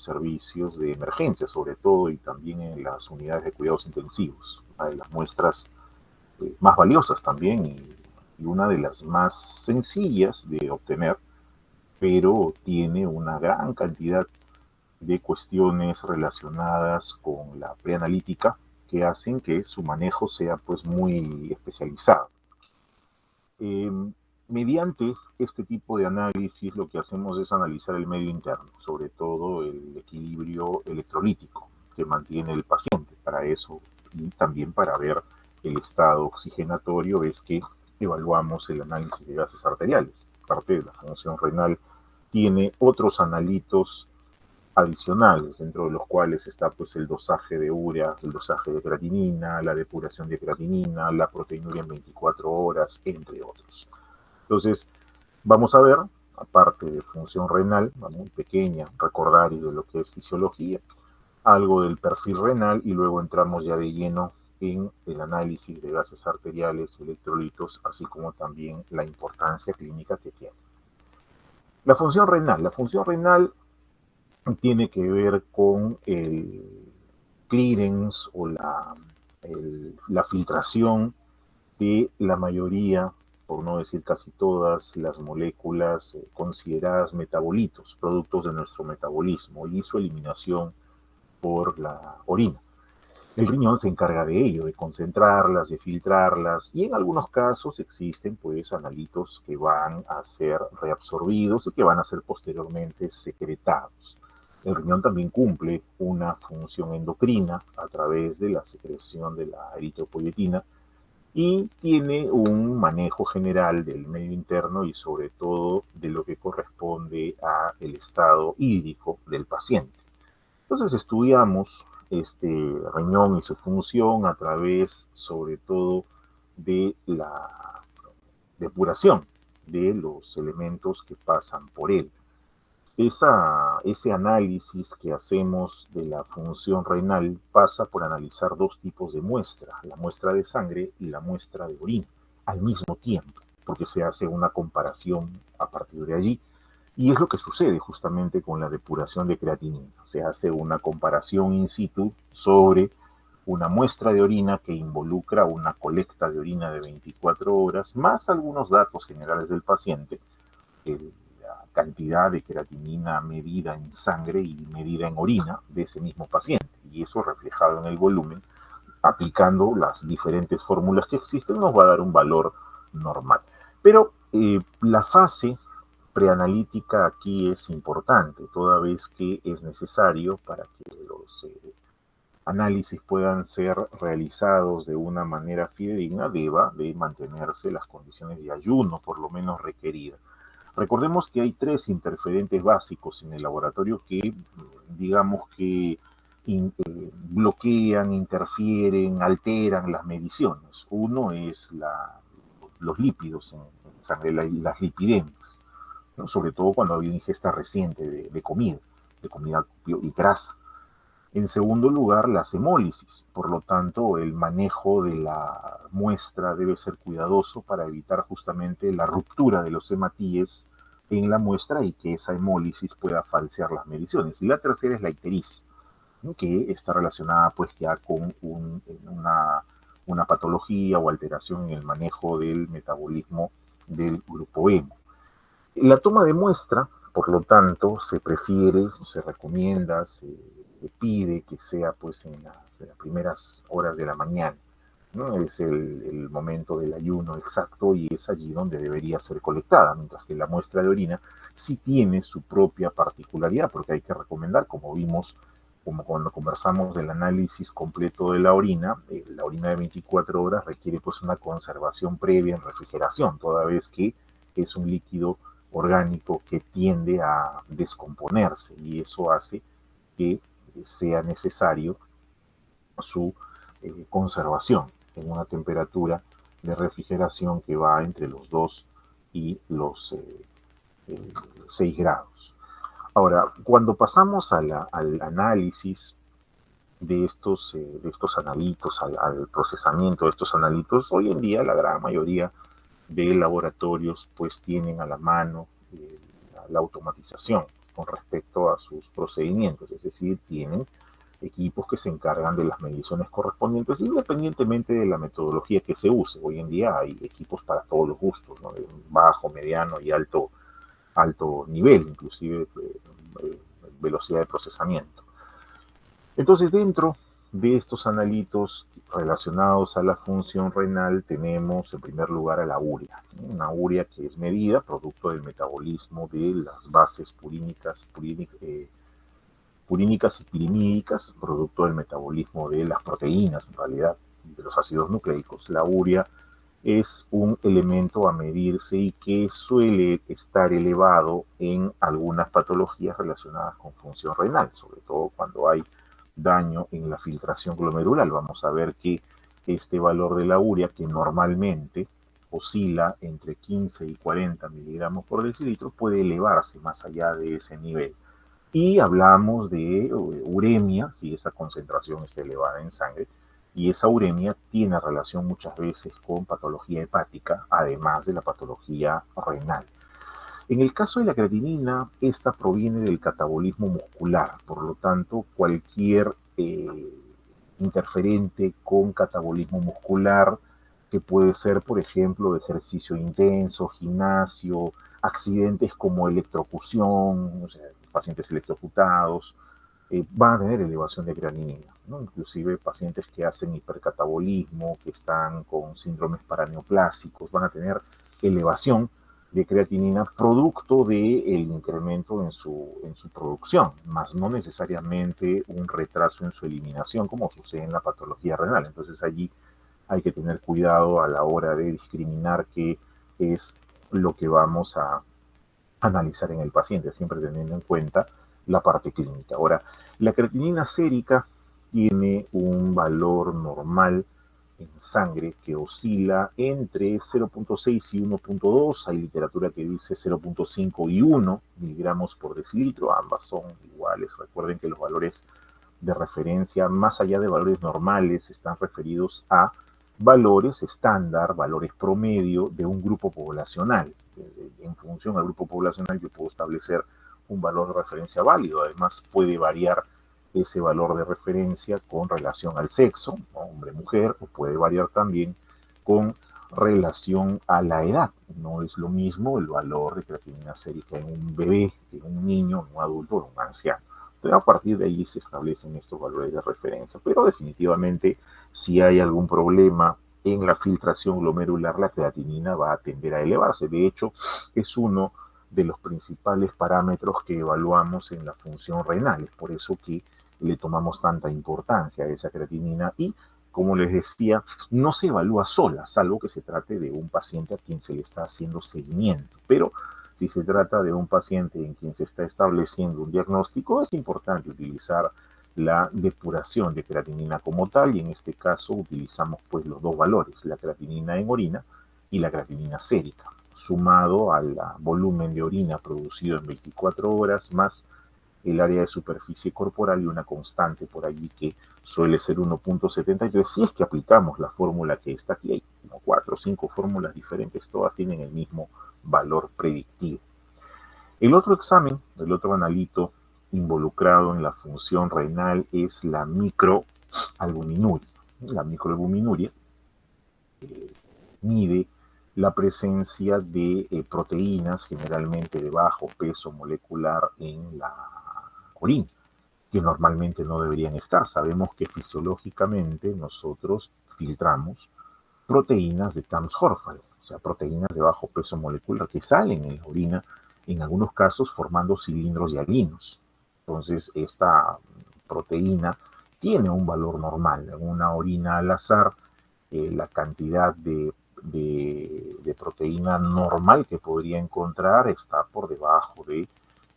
servicios de emergencia, sobre todo, y también en las unidades de cuidados intensivos. Una de las muestras más valiosas también y una de las más sencillas de obtener, pero tiene una gran cantidad de cuestiones relacionadas con la preanalítica que hacen que su manejo sea pues muy especializado. Eh, Mediante este tipo de análisis lo que hacemos es analizar el medio interno, sobre todo el equilibrio electrolítico que mantiene el paciente. Para eso y también para ver el estado oxigenatorio es que evaluamos el análisis de gases arteriales. Parte de la función renal tiene otros analitos adicionales, dentro de los cuales está pues el dosaje de urea, el dosaje de creatinina, la depuración de creatinina, la proteinuria en 24 horas, entre otros. Entonces, vamos a ver, aparte de función renal, muy pequeña, recordar y de lo que es fisiología, algo del perfil renal y luego entramos ya de lleno en el análisis de gases arteriales, electrolitos, así como también la importancia clínica que tiene. La función renal tiene que ver con el clearance o la filtración de la mayoría, por no decir casi todas, las moléculas consideradas metabolitos, productos de nuestro metabolismo y su eliminación por la orina. El riñón se encarga de ello, de concentrarlas, de filtrarlas, y en algunos casos existen pues analitos que van a ser reabsorbidos y que van a ser posteriormente secretados. El riñón también cumple una función endocrina a través de la secreción de la eritropoyetina y tiene un manejo general del medio interno y sobre todo de lo que corresponde a el estado hídrico del paciente. Entonces estudiamos este riñón y su función a través sobre todo de la depuración de los elementos que pasan por él. Ese análisis que hacemos de la función renal pasa por analizar dos tipos de muestra, la muestra de sangre y la muestra de orina, al mismo tiempo, porque se hace una comparación a partir de allí. Y es lo que sucede justamente con la depuración de creatinina. Se hace una comparación in situ sobre una muestra de orina que involucra una colecta de orina de 24 horas, más algunos datos generales del paciente, la cantidad de creatinina medida en sangre y medida en orina de ese mismo paciente. Y eso reflejado en el volumen, aplicando las diferentes fórmulas que existen, nos va a dar un valor normal. Pero la fase preanalítica aquí es importante, toda vez que es necesario para que los análisis puedan ser realizados de una manera fidedigna, deba de mantenerse las condiciones de ayuno, por lo menos requeridas. Recordemos que hay tres interferentes básicos en el laboratorio que, digamos que bloquean, interfieren, alteran las mediciones. Uno es los lípidos en sangre, las lipidemias, ¿no? Sobre todo cuando hay una ingesta reciente de comida y grasa. En segundo lugar, las hemólisis. Por lo tanto, el manejo de la muestra debe ser cuidadoso para evitar justamente la ruptura de los hematíes en la muestra y que esa hemólisis pueda falsear las mediciones. Y la tercera es la ictericia, ¿no? Que está relacionada pues ya con una patología o alteración en el manejo del metabolismo del grupo hemo. La toma de muestra, por lo tanto, se prefiere, se recomienda, se pide que sea pues en las primeras horas de la mañana, ¿no? Es el momento del ayuno exacto y es allí donde debería ser colectada, mientras que la muestra de orina sí tiene su propia particularidad, porque hay que recomendar, como vimos, como cuando conversamos del análisis completo de la orina de 24 horas requiere pues una conservación previa en refrigeración, toda vez que es un líquido orgánico que tiende a descomponerse y eso hace que sea necesario su conservación en una temperatura de refrigeración que va entre los 2 y los 6 grados. Ahora, cuando pasamos al análisis de estos analitos, al procesamiento de estos analitos, hoy en día la gran mayoría de laboratorios pues tienen a la mano la automatización con respecto a sus procedimientos, es decir, tienen equipos que se encargan de las mediciones correspondientes, independientemente de la metodología que se use. Hoy en día hay equipos para todos los gustos, ¿no? De bajo, mediano y alto nivel, inclusive velocidad de procesamiento. Entonces, dentro de estos analitos relacionados a la función renal, tenemos en primer lugar a la urea. Una urea que es medida producto del metabolismo de las bases purínicas y pirimídicas, producto del metabolismo de las proteínas, en realidad, de los ácidos nucleicos. La urea es un elemento a medirse y que suele estar elevado en algunas patologías relacionadas con función renal, sobre todo cuando hay daño en la filtración glomerular. Vamos a ver que este valor de la urea, que normalmente oscila entre 15 y 40 miligramos por decilitro, puede elevarse más allá de ese nivel. Y hablamos de uremia, si esa concentración está elevada en sangre, y esa uremia tiene relación muchas veces con patología hepática, además de la patología renal. En el caso de la creatinina, esta proviene del catabolismo muscular, por lo tanto, cualquier interferente con catabolismo muscular, que puede ser, por ejemplo, ejercicio intenso, gimnasio, accidentes como electrocución, o sea, pacientes electrocutados, van a tener elevación de creatinina, ¿no? Inclusive pacientes que hacen hipercatabolismo, que están con síndromes paraneoplásicos, van a tener elevación de creatinina producto del incremento en su producción, más no necesariamente un retraso en su eliminación, como sucede en la patología renal. Entonces allí hay que tener cuidado a la hora de discriminar qué es lo que vamos a analizar en el paciente, siempre teniendo en cuenta la parte clínica. Ahora, la creatinina sérica tiene un valor normal en sangre que oscila entre 0.6 y 1.2. Hay literatura que dice 0.5 y 1 miligramos por decilitro. Ambas son iguales. Recuerden que los valores de referencia, más allá de valores normales, están referidos a valores estándar, valores promedio de un grupo poblacional. En función al grupo poblacional yo puedo establecer un valor de referencia válido. Además puede variar ese valor de referencia con relación al sexo, hombre-mujer, o puede variar también con relación a la edad. No es lo mismo el valor de creatinina sérica en un bebé, en un niño, en un adulto o en un anciano. Entonces, a partir de ahí se establecen estos valores de referencia, pero definitivamente si hay algún problema en la filtración glomerular, la creatinina va a tender a elevarse. De hecho, es uno de los principales parámetros que evaluamos en la función renal. Es por eso que le tomamos tanta importancia a esa creatinina y, como les decía, no se evalúa sola, salvo que se trate de un paciente a quien se le está haciendo seguimiento. Pero si se trata de un paciente en quien se está estableciendo un diagnóstico, es importante utilizar la depuración de creatinina como tal, y en este caso utilizamos pues los dos valores, la creatinina en orina y la creatinina sérica, sumado al volumen de orina producido en 24 horas más el área de superficie corporal y una constante por allí que suele ser 1.73. Si es que aplicamos la fórmula que está aquí, hay como 4 o 5 fórmulas diferentes, todas tienen el mismo valor predictivo. El otro examen, el otro analito involucrado en la función renal es la microalbuminuria. La microalbuminuria mide la presencia de proteínas, generalmente de bajo peso molecular, en la orina, que normalmente no deberían estar. Sabemos que fisiológicamente nosotros filtramos proteínas de Tams-Horfeld, o sea, proteínas de bajo peso molecular que salen en la orina, en algunos casos formando cilindros hialinos. Entonces, esta proteína tiene un valor normal. En una orina al azar, la cantidad de proteína normal que podría encontrar está por debajo de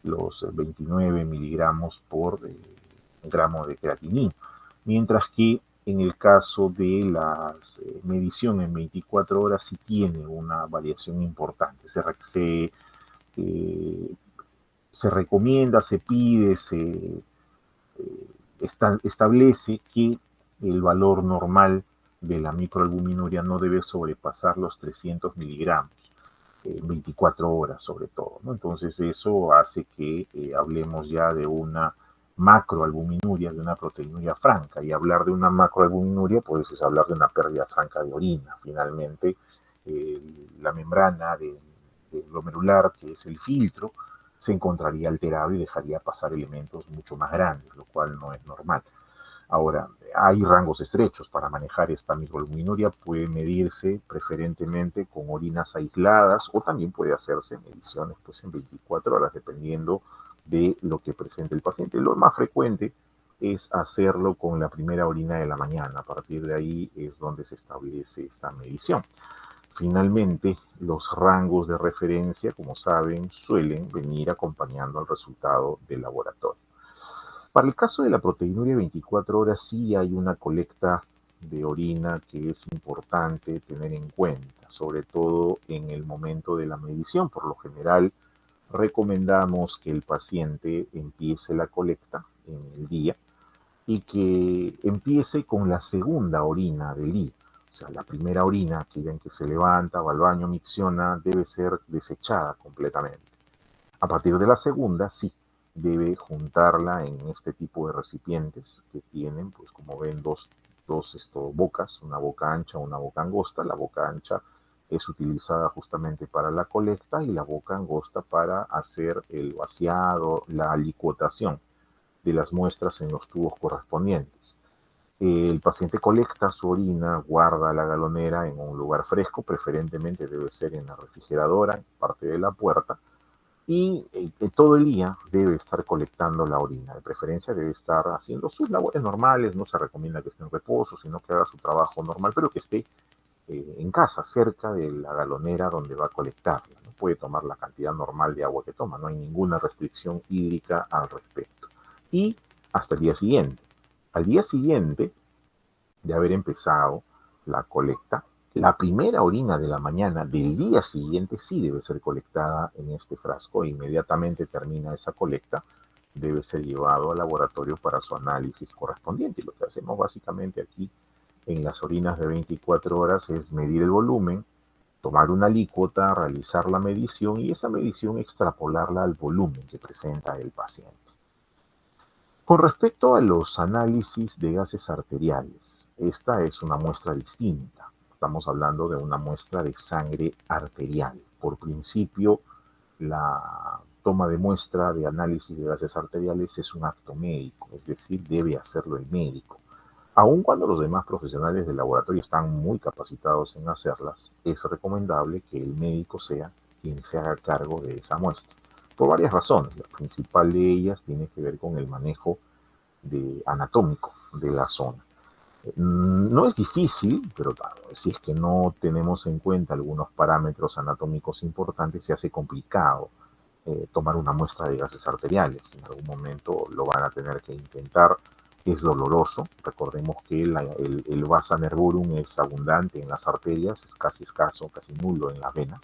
los 29 miligramos por gramo de creatinina. Mientras que en el caso de la medición en 24 horas sí tiene una variación importante. Se recomienda, se pide, establece que el valor normal de la microalbuminuria no debe sobrepasar los 300 miligramos en 24 horas sobre todo, ¿no? Entonces eso hace que hablemos ya de una macroalbuminuria, de una proteinuria franca. Y hablar de una macroalbuminuria, pues es hablar de una pérdida franca de orina. Finalmente, la membrana del glomerular, que es el filtro, se encontraría alterado y dejaría pasar elementos mucho más grandes, lo cual no es normal. Ahora, hay rangos estrechos para manejar esta microalbuminuria, puede medirse preferentemente con orinas aisladas o también puede hacerse mediciones pues, en 24 horas, dependiendo de lo que presente el paciente. Lo más frecuente es hacerlo con la primera orina de la mañana. A partir de ahí es donde se establece esta medición. Finalmente, los rangos de referencia, como saben, suelen venir acompañando al resultado del laboratorio. Para el caso de la proteinuria 24 horas sí hay una colecta de orina que es importante tener en cuenta, sobre todo en el momento de la medición. Por lo general, recomendamos que el paciente empiece la colecta en el día y que empiece con la segunda orina del día. O sea, la primera orina, aquella en que se levanta, va al baño, micciona, debe ser desechada completamente. A partir de la segunda, sí, debe juntarla en este tipo de recipientes que tienen, pues como ven, dos bocas, una boca ancha, una boca angosta. La boca ancha es utilizada justamente para la colecta y la boca angosta para hacer el vaciado, la licuotación de las muestras en los tubos correspondientes. El paciente colecta su orina, guarda la galonera en un lugar fresco, preferentemente debe ser en la refrigeradora, en parte de la puerta, y todo el día debe estar colectando la orina. De preferencia debe estar haciendo sus labores normales, no se recomienda que esté en reposo, sino que haga su trabajo normal, pero que esté en casa, cerca de la galonera donde va a colectarla. No puede tomar la cantidad normal de agua que toma, no hay ninguna restricción hídrica al respecto. Y hasta el día siguiente. Al día siguiente de haber empezado la colecta, la primera orina de la mañana del día siguiente sí debe ser colectada en este frasco. Inmediatamente termina esa colecta, debe ser llevado al laboratorio para su análisis correspondiente. Y lo que hacemos básicamente aquí en las orinas de 24 horas es medir el volumen, tomar una alícuota, realizar la medición y esa medición extrapolarla al volumen que presenta el paciente. Con respecto a los análisis de gases arteriales, esta es una muestra distinta. Estamos hablando de una muestra de sangre arterial. Por principio, la toma de muestra de análisis de gases arteriales es un acto médico, es decir, debe hacerlo el médico. Aun cuando los demás profesionales del laboratorio están muy capacitados en hacerlas, es recomendable que el médico sea quien se haga cargo de esa muestra. Por varias razones. La principal de ellas tiene que ver con el manejo anatómico de la zona. No es difícil, pero si es que no tenemos en cuenta algunos parámetros anatómicos importantes, se hace complicado tomar una muestra de gases arteriales. En algún momento lo van a tener que intentar. Es doloroso. Recordemos que el vasa nervorum es abundante en las arterias, es casi escaso, casi nulo en las venas.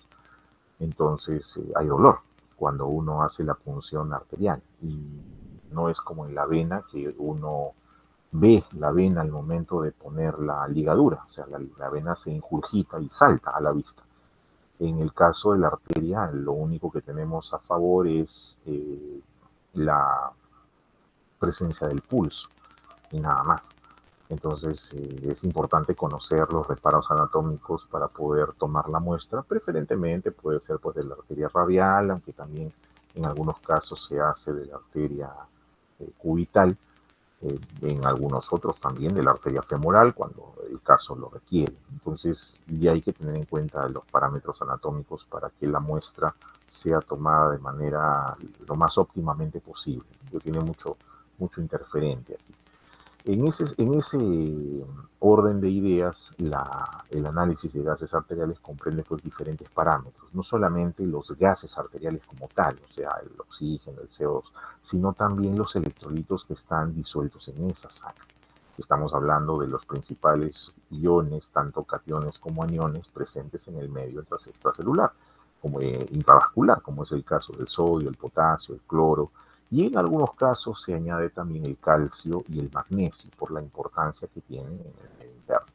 Entonces hay dolor cuando uno hace la punción arterial y no es como en la vena que uno ve la vena al momento de poner la ligadura, o sea, la vena se injurgita y salta a la vista. En el caso de la arteria, lo único que tenemos a favor es la presencia del pulso y nada más. Entonces es importante conocer los reparos anatómicos para poder tomar la muestra. Preferentemente puede ser pues, de la arteria radial, aunque también en algunos casos se hace de la arteria cubital, en algunos otros también de la arteria femoral cuando el caso lo requiere. Entonces ya hay que tener en cuenta los parámetros anatómicos para que la muestra sea tomada de manera lo más óptimamente posible. Tiene mucho interferente aquí. En ese orden de ideas, el análisis de gases arteriales comprende pues, diferentes parámetros, no solamente los gases arteriales como tal, o sea, el oxígeno, el CO2, sino también los electrolitos que están disueltos en esa sangre. Estamos hablando de los principales iones, tanto cationes como aniones, presentes en el medio extracelular, como intravascular, como es el caso del sodio, el potasio, el cloro, y en algunos casos se añade también el calcio y el magnesio por la importancia que tienen en el medio interno.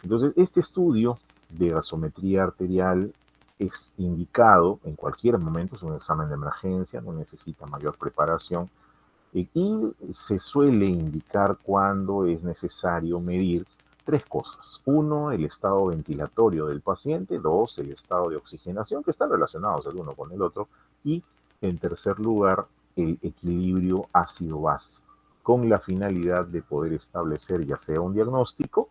Entonces, este estudio de gasometría arterial es indicado en cualquier momento, es un examen de emergencia, no necesita mayor preparación, Y se suele indicar cuando es necesario medir tres cosas. Uno, el estado ventilatorio del paciente. Dos, el estado de oxigenación, que están relacionados el uno con el otro. Y, en tercer lugar, el equilibrio ácido-base, con la finalidad de poder establecer ya sea un diagnóstico,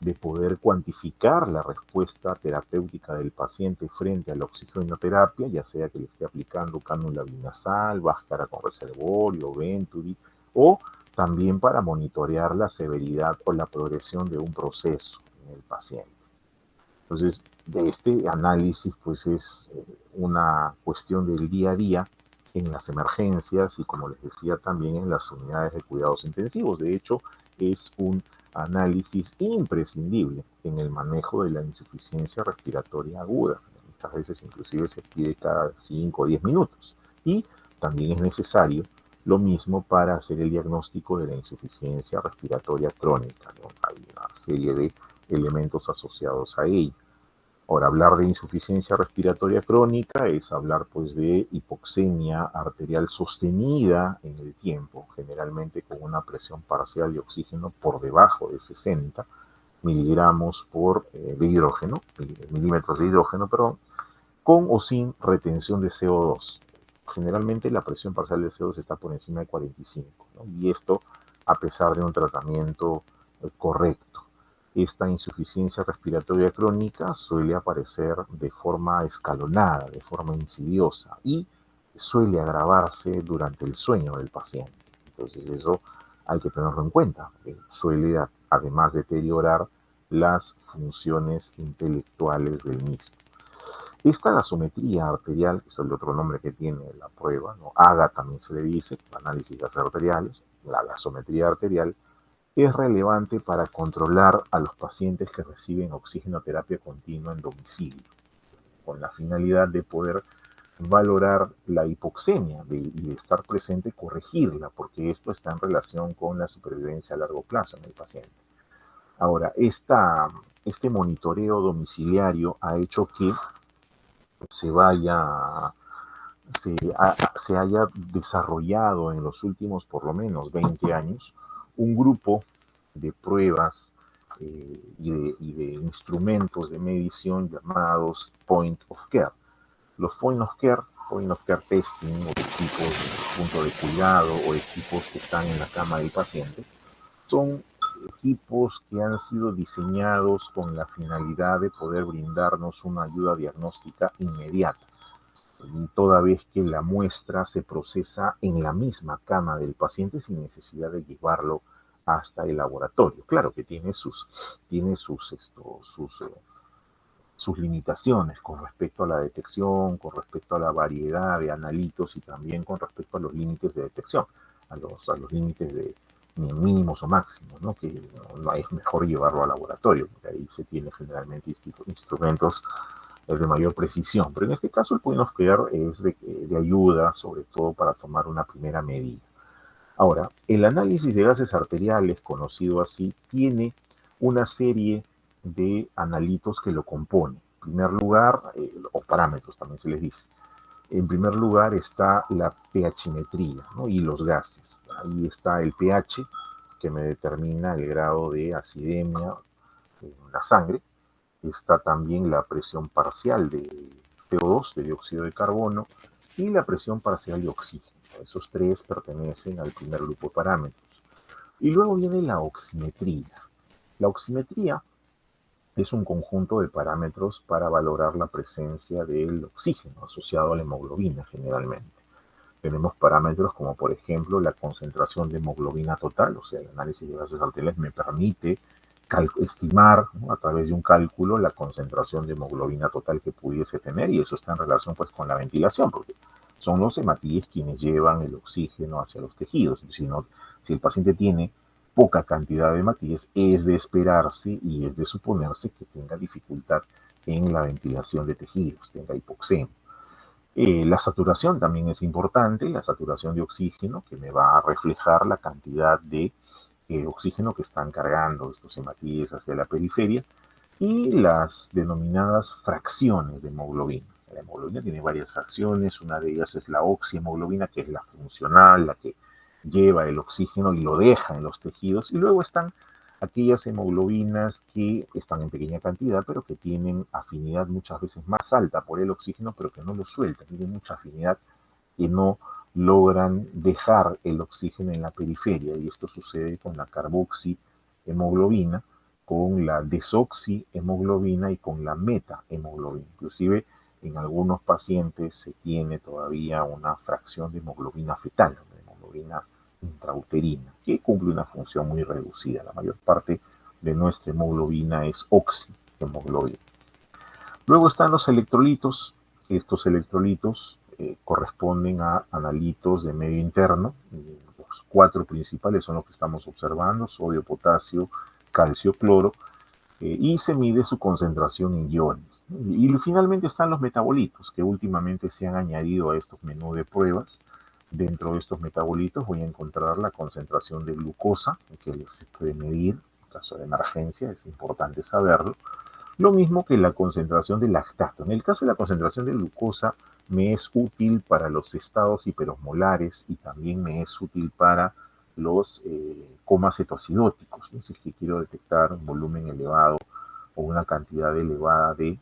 de poder cuantificar la respuesta terapéutica del paciente frente a la oxigenoterapia, ya sea que le esté aplicando cánula binasal, Bhaskara con reservorio, Venturi, o también para monitorear la severidad o la progresión de un proceso en el paciente. Entonces, de este análisis, pues es una cuestión del día a día en las emergencias y, como les decía, también en las unidades de cuidados intensivos. De hecho, es un análisis imprescindible en el manejo de la insuficiencia respiratoria aguda. Muchas veces inclusive se pide cada 5 o 10 minutos. Y también es necesario lo mismo para hacer el diagnóstico de la insuficiencia respiratoria crónica, ¿no? Hay una serie de elementos asociados a ella. Ahora, hablar de insuficiencia respiratoria crónica es hablar pues de hipoxemia arterial sostenida en el tiempo, generalmente con una presión parcial de oxígeno por debajo de 60 miligramos de hidrógeno, milímetros de hidrógeno, perdón, con o sin retención de CO2. Generalmente la presión parcial de CO2 está por encima de 45, ¿no? Y esto a pesar de un tratamiento correcto. Esta insuficiencia respiratoria crónica suele aparecer de forma escalonada, de forma insidiosa, y suele agravarse durante el sueño del paciente. Entonces eso hay que tenerlo en cuenta. Suele además deteriorar las funciones intelectuales del mismo. Esta gasometría arterial, que es el otro nombre que tiene la prueba, ¿no? AGA también se le dice, análisis de gases arteriales. La gasometría arterial es relevante para controlar a los pacientes que reciben oxigenoterapia continua en domicilio, con la finalidad de poder valorar la hipoxemia y de estar presente y corregirla, porque esto está en relación con la supervivencia a largo plazo en el paciente. Ahora, este monitoreo domiciliario ha hecho que se vaya se haya desarrollado en los últimos por lo menos 20 años un grupo de pruebas y de instrumentos de medición llamados Point of Care. Los Point of Care Testing, o equipos de punto de cuidado o equipos que están en la cama del paciente, son equipos que han sido diseñados con la finalidad de poder brindarnos una ayuda diagnóstica inmediata, toda vez que la muestra se procesa en la misma cama del paciente sin necesidad de llevarlo hasta el laboratorio. Claro que tiene sus limitaciones con respecto a la detección, con respecto a la variedad de analitos y también con respecto a los límites de detección, a los límites de mínimos o máximos, ¿no? Que no es mejor llevarlo al laboratorio, porque ahí se tiene generalmente instrumentos de mayor precisión. Pero en este caso el point of care es de ayuda, sobre todo para tomar una primera medida. Ahora, el análisis de gases arteriales, conocido así, tiene una serie de analitos que lo componen. En primer lugar, o parámetros también se les dice. En primer lugar está la pHmetría, ¿no? Y los gases. Ahí está el pH, que me determina el grado de acidemia en la sangre. Está también la presión parcial de CO2, de dióxido de carbono, y la presión parcial de oxígeno. Esos tres pertenecen al primer grupo de parámetros. Y luego viene la oximetría. La oximetría es un conjunto de parámetros para valorar la presencia del oxígeno asociado a la hemoglobina generalmente. Tenemos parámetros como por ejemplo la concentración de hemoglobina total, o sea, el análisis de gases arteriales me permite estimar, ¿no?, a través de un cálculo la concentración de hemoglobina total que pudiese tener, y eso está en relación pues con la ventilación, porque son los hematíes quienes llevan el oxígeno hacia los tejidos. Si el paciente tiene poca cantidad de hematíes, es de esperarse y es de suponerse que tenga dificultad en la ventilación de tejidos, tenga hipoxemia. La saturación también es importante, la saturación de oxígeno, que me va a reflejar la cantidad de oxígeno que están cargando estos hematíes hacia la periferia, y las denominadas fracciones de hemoglobina. La hemoglobina tiene varias fracciones, una de ellas es la oxihemoglobina, que es la funcional, la que lleva el oxígeno y lo deja en los tejidos. Y luego están aquellas hemoglobinas que están en pequeña cantidad, pero que tienen afinidad muchas veces más alta por el oxígeno, pero que no lo sueltan, tienen mucha afinidad y no logran dejar el oxígeno en la periferia. Y esto sucede con la carboxihemoglobina, con la desoxihemoglobina y con la metahemoglobina. Inclusive en algunos pacientes se tiene todavía una fracción de hemoglobina fetal, de hemoglobina intrauterina, que cumple una función muy reducida. La mayor parte de nuestra hemoglobina es oxihemoglobina. Luego están los electrolitos. Estos electrolitos corresponden a analitos de medio interno. Los cuatro principales son los que estamos observando: sodio, potasio, calcio, cloro, y se mide su concentración en iones. Y finalmente están los metabolitos, que últimamente se han añadido a estos menús de pruebas. Dentro de estos metabolitos voy a encontrar la concentración de glucosa, que se puede medir en caso de emergencia, es importante saberlo. Lo mismo que la concentración de lactato. En el caso de la concentración de glucosa, me es útil para los estados hiperosmolares y también me es útil para los comas cetoacidóticos, ¿no? Si es que quiero detectar un volumen elevado o una cantidad elevada de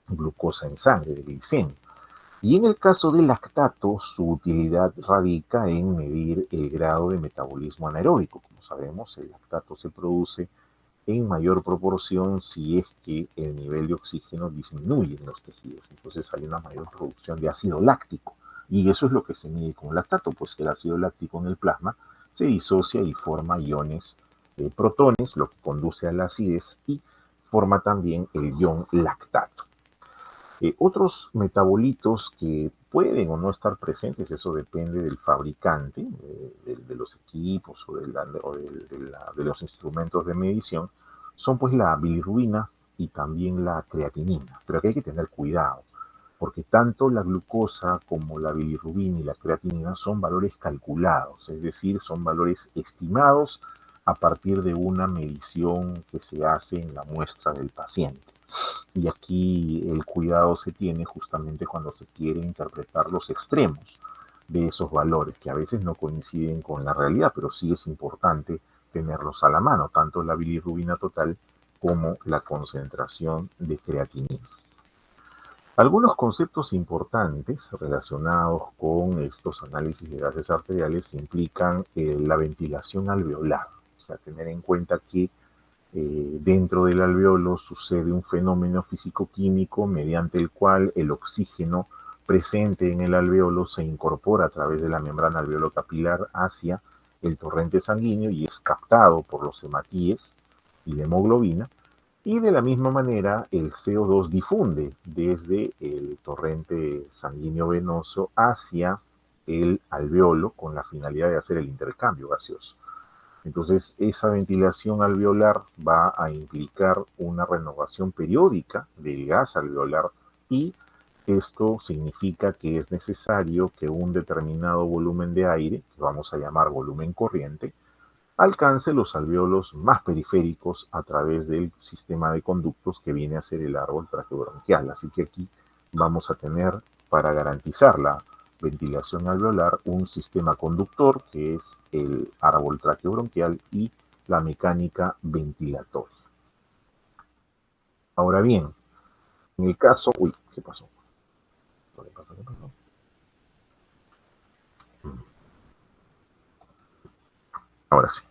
glucosa en sangre, de glicemia. Y en el caso del lactato, su utilidad radica en medir el grado de metabolismo anaeróbico. Como sabemos, el lactato se produce en mayor proporción si es que el nivel de oxígeno disminuye en los tejidos. Entonces hay una mayor producción de ácido láctico. Y eso es lo que se mide con lactato, pues el ácido láctico en el plasma se disocia y forma iones protones, lo que conduce a la acidez y forma también el ion lactato. Otros metabolitos que pueden o no estar presentes, eso depende del fabricante, de los equipos o, de los instrumentos de medición, son pues la bilirrubina y también la creatinina. Pero aquí hay que tener cuidado, porque tanto la glucosa como la bilirrubina y la creatinina son valores calculados, es decir, son valores estimados a partir de una medición que se hace en la muestra del paciente. Y aquí el cuidado se tiene justamente cuando se quiere interpretar los extremos de esos valores, que a veces no coinciden con la realidad, pero sí es importante tenerlos a la mano, tanto la bilirrubina total como la concentración de creatinina. Algunos conceptos importantes relacionados con estos análisis de gases arteriales implican la ventilación alveolar, o sea, tener en cuenta que dentro del alveolo sucede un fenómeno físico-químico mediante el cual el oxígeno presente en el alveolo se incorpora a través de la membrana alveolo-capilar hacia el torrente sanguíneo y es captado por los hematíes y la hemoglobina. Y de la misma manera, el CO2 difunde desde el torrente sanguíneo venoso hacia el alveolo con la finalidad de hacer el intercambio gaseoso. Entonces, esa ventilación alveolar va a implicar una renovación periódica del gas alveolar y esto significa que es necesario que un determinado volumen de aire, que vamos a llamar volumen corriente, alcance los alveolos más periféricos a través del sistema de conductos que viene a ser el árbol traqueobronquial. Así que aquí vamos a tener, para garantizar la ventilación alveolar, un sistema conductor que es el árbol traqueobronquial y la mecánica ventilatoria. Ahora bien, en el caso... Uy, ¿qué pasó? ¿Qué pasó? ¿Qué pasó? Ahora sí.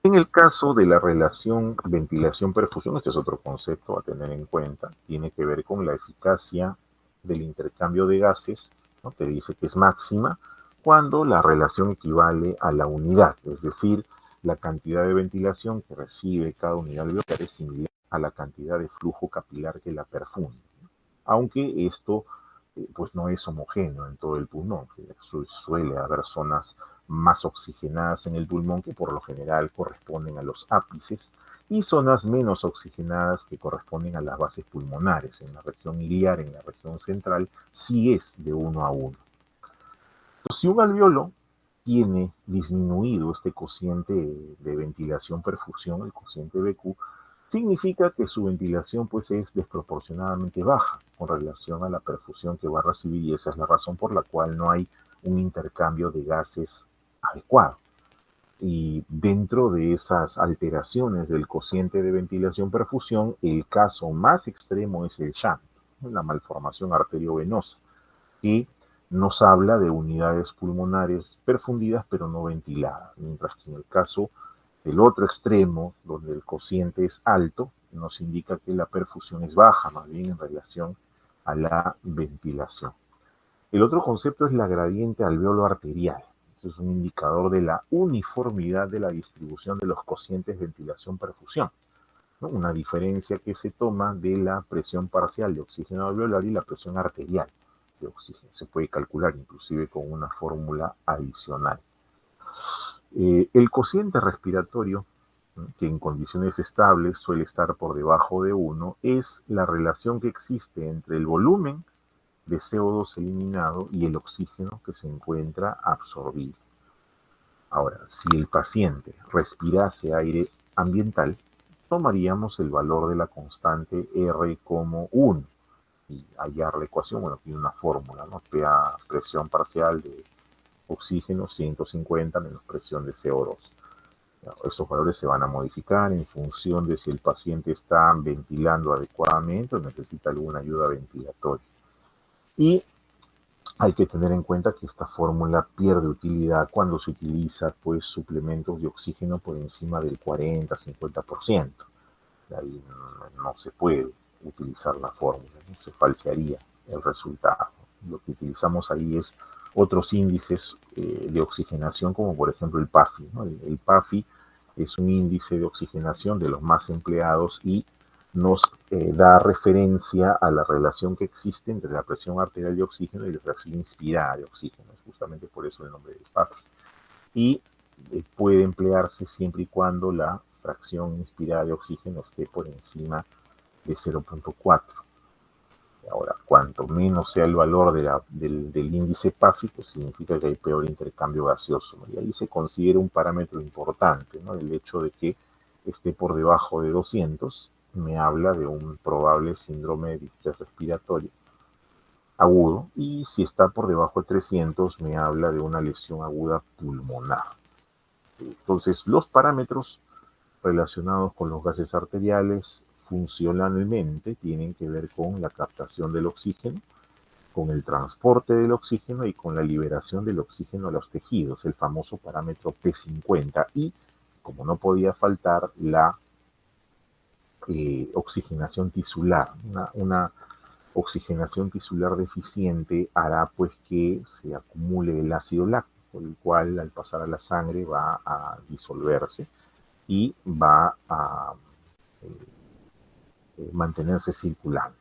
En el caso de la relación ventilación-perfusión, este es otro concepto a tener en cuenta, tiene que ver con la eficacia del intercambio de gases, ¿no? Te dice que es máxima cuando la relación equivale a la unidad, es decir, la cantidad de ventilación que recibe cada unidad alveolar es similar a la cantidad de flujo capilar que la perfunde, ¿no? Aunque esto pues no es homogéneo en todo el pulmón, suele haber zonas más oxigenadas en el pulmón que por lo general corresponden a los ápices y zonas menos oxigenadas que corresponden a las bases pulmonares. En la región iliar, en la región central, sí es de 1 a 1. Entonces, si un alveolo tiene disminuido este cociente de ventilación-perfusión, el cociente BQ, significa que su ventilación pues es desproporcionadamente baja con relación a la perfusión que va a recibir y esa es la razón por la cual no hay un intercambio de gases adecuado. Y dentro de esas alteraciones del cociente de ventilación-perfusión, el caso más extremo es el shunt, la malformación arteriovenosa, que nos habla de unidades pulmonares perfundidas pero no ventiladas, mientras que en el caso del otro extremo, donde el cociente es alto, nos indica que la perfusión es baja, más bien en relación a la ventilación. El otro concepto es la gradiente alveolo arterial. Este es un indicador de la uniformidad de la distribución de los cocientes ventilación-perfusión, ¿no? Una diferencia que se toma de la presión parcial de oxígeno alveolar y la presión arterial de oxígeno. Se puede calcular inclusive con una fórmula adicional. El cociente respiratorio, ¿no?, que en condiciones estables suele estar por debajo de 1, es la relación que existe entre el volumen de CO2 eliminado y el oxígeno que se encuentra absorbido. Ahora, si el paciente respirase aire ambiental, tomaríamos el valor de la constante R como 1 y hallar la ecuación. Bueno, tiene una fórmula, ¿no? PA, presión parcial de oxígeno 150 menos presión de CO2. Esos valores se van a modificar en función de si el paciente está ventilando adecuadamente o necesita alguna ayuda ventilatoria. Y hay que tener en cuenta que esta fórmula pierde utilidad cuando se utiliza pues suplementos de oxígeno por encima del 40-50%. Ahí no se puede utilizar la fórmula, ¿no? Se falsearía el resultado. Lo que utilizamos ahí es otros índices de oxigenación, como por ejemplo el PAFI, ¿no? El PAFI es un índice de oxigenación de los más empleados y nos da referencia a la relación que existe entre la presión arterial de oxígeno y la presión inspirada de oxígeno. Es justamente por eso el nombre del PAFI. Y puede emplearse siempre y cuando la fracción inspirada de oxígeno esté por encima de 0.4. Ahora, cuanto menos sea el valor del índice PAFI, pues significa que hay peor intercambio gaseoso, ¿no? Y ahí se considera un parámetro importante, ¿no? El hecho de que esté por debajo de 200 me habla de un probable síndrome de distrés respiratorio agudo, y si está por debajo de 300 me habla de una lesión aguda pulmonar. Entonces, los parámetros relacionados con los gases arteriales funcionalmente tienen que ver con la captación del oxígeno, con el transporte del oxígeno y con la liberación del oxígeno a los tejidos, el famoso parámetro P50, y, como no podía faltar, la oxigenación tisular. Una oxigenación tisular deficiente hará pues que se acumule el ácido láctico, el cual al pasar a la sangre va a disolverse y va a mantenerse circulando.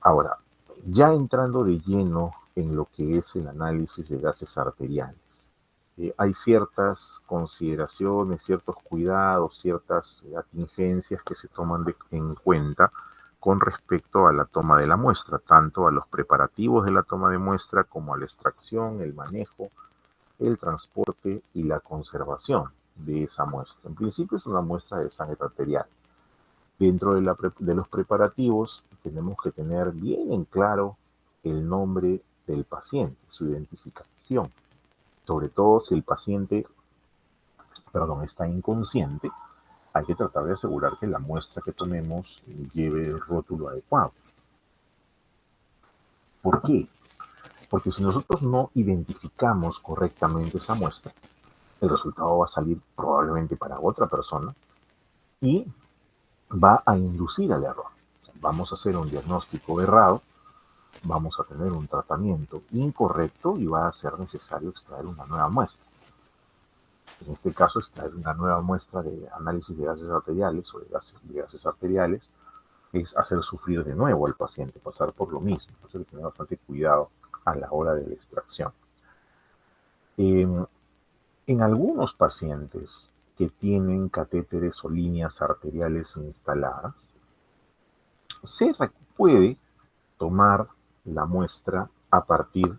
Ahora, ya entrando de lleno en lo que es el análisis de gases arteriales, hay ciertas consideraciones, ciertos cuidados, ciertas atingencias que se toman en cuenta con respecto a la toma de la muestra, tanto a los preparativos de la toma de muestra como a la extracción, el manejo, el transporte y la conservación de esa muestra. En principio es una muestra de sangre arterial. Dentro de los preparativos tenemos que tener bien en claro el nombre del paciente, su identificación, sobre todo si el paciente, está inconsciente. Hay que tratar de asegurar que la muestra que tomemos lleve el rótulo adecuado. ¿Por qué? Porque si nosotros no identificamos correctamente esa muestra, el resultado va a salir probablemente para otra persona y va a inducir al error. Vamos a hacer un diagnóstico errado, vamos a tener un tratamiento incorrecto y va a ser necesario extraer una nueva muestra. En este caso, extraer una nueva muestra de análisis de gases arteriales o de gases arteriales es hacer sufrir de nuevo al paciente, pasar por lo mismo. Entonces hay que tener bastante cuidado a la hora de la extracción. En algunos pacientes que tienen catéteres o líneas arteriales instaladas, se puede tomar la muestra a partir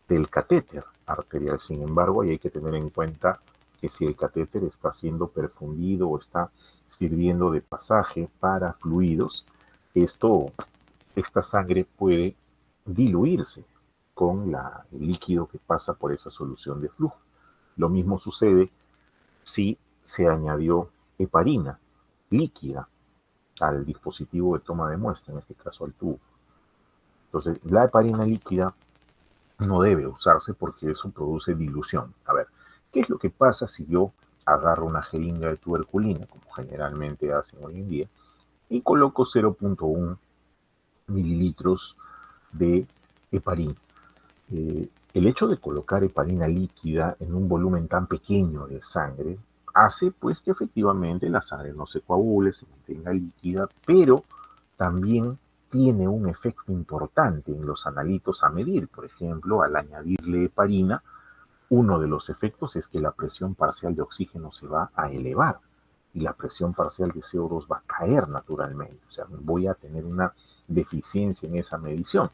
del catéter arterial. Sin embargo, ahí hay que tener en cuenta que si el catéter está siendo perfundido o está sirviendo de pasaje para fluidos, esta sangre puede diluirse con el líquido que pasa por esa solución de flujo. Lo mismo sucede si se añadió heparina líquida al dispositivo de toma de muestra, en este caso al tubo. Entonces, la heparina líquida no debe usarse porque eso produce dilución. A ver, ¿qué es lo que pasa si yo agarro una jeringa de tuberculina, como generalmente hacen hoy en día, y coloco 0.1 mililitros de heparina? El hecho de colocar heparina líquida en un volumen tan pequeño de sangre hace pues que efectivamente la sangre no se coagule, se mantenga líquida, pero también tiene un efecto importante en los analitos a medir. Por ejemplo, al añadirle heparina, uno de los efectos es que la presión parcial de oxígeno se va a elevar y la presión parcial de CO2 va a caer naturalmente. O sea, voy a tener una deficiencia en esa medición.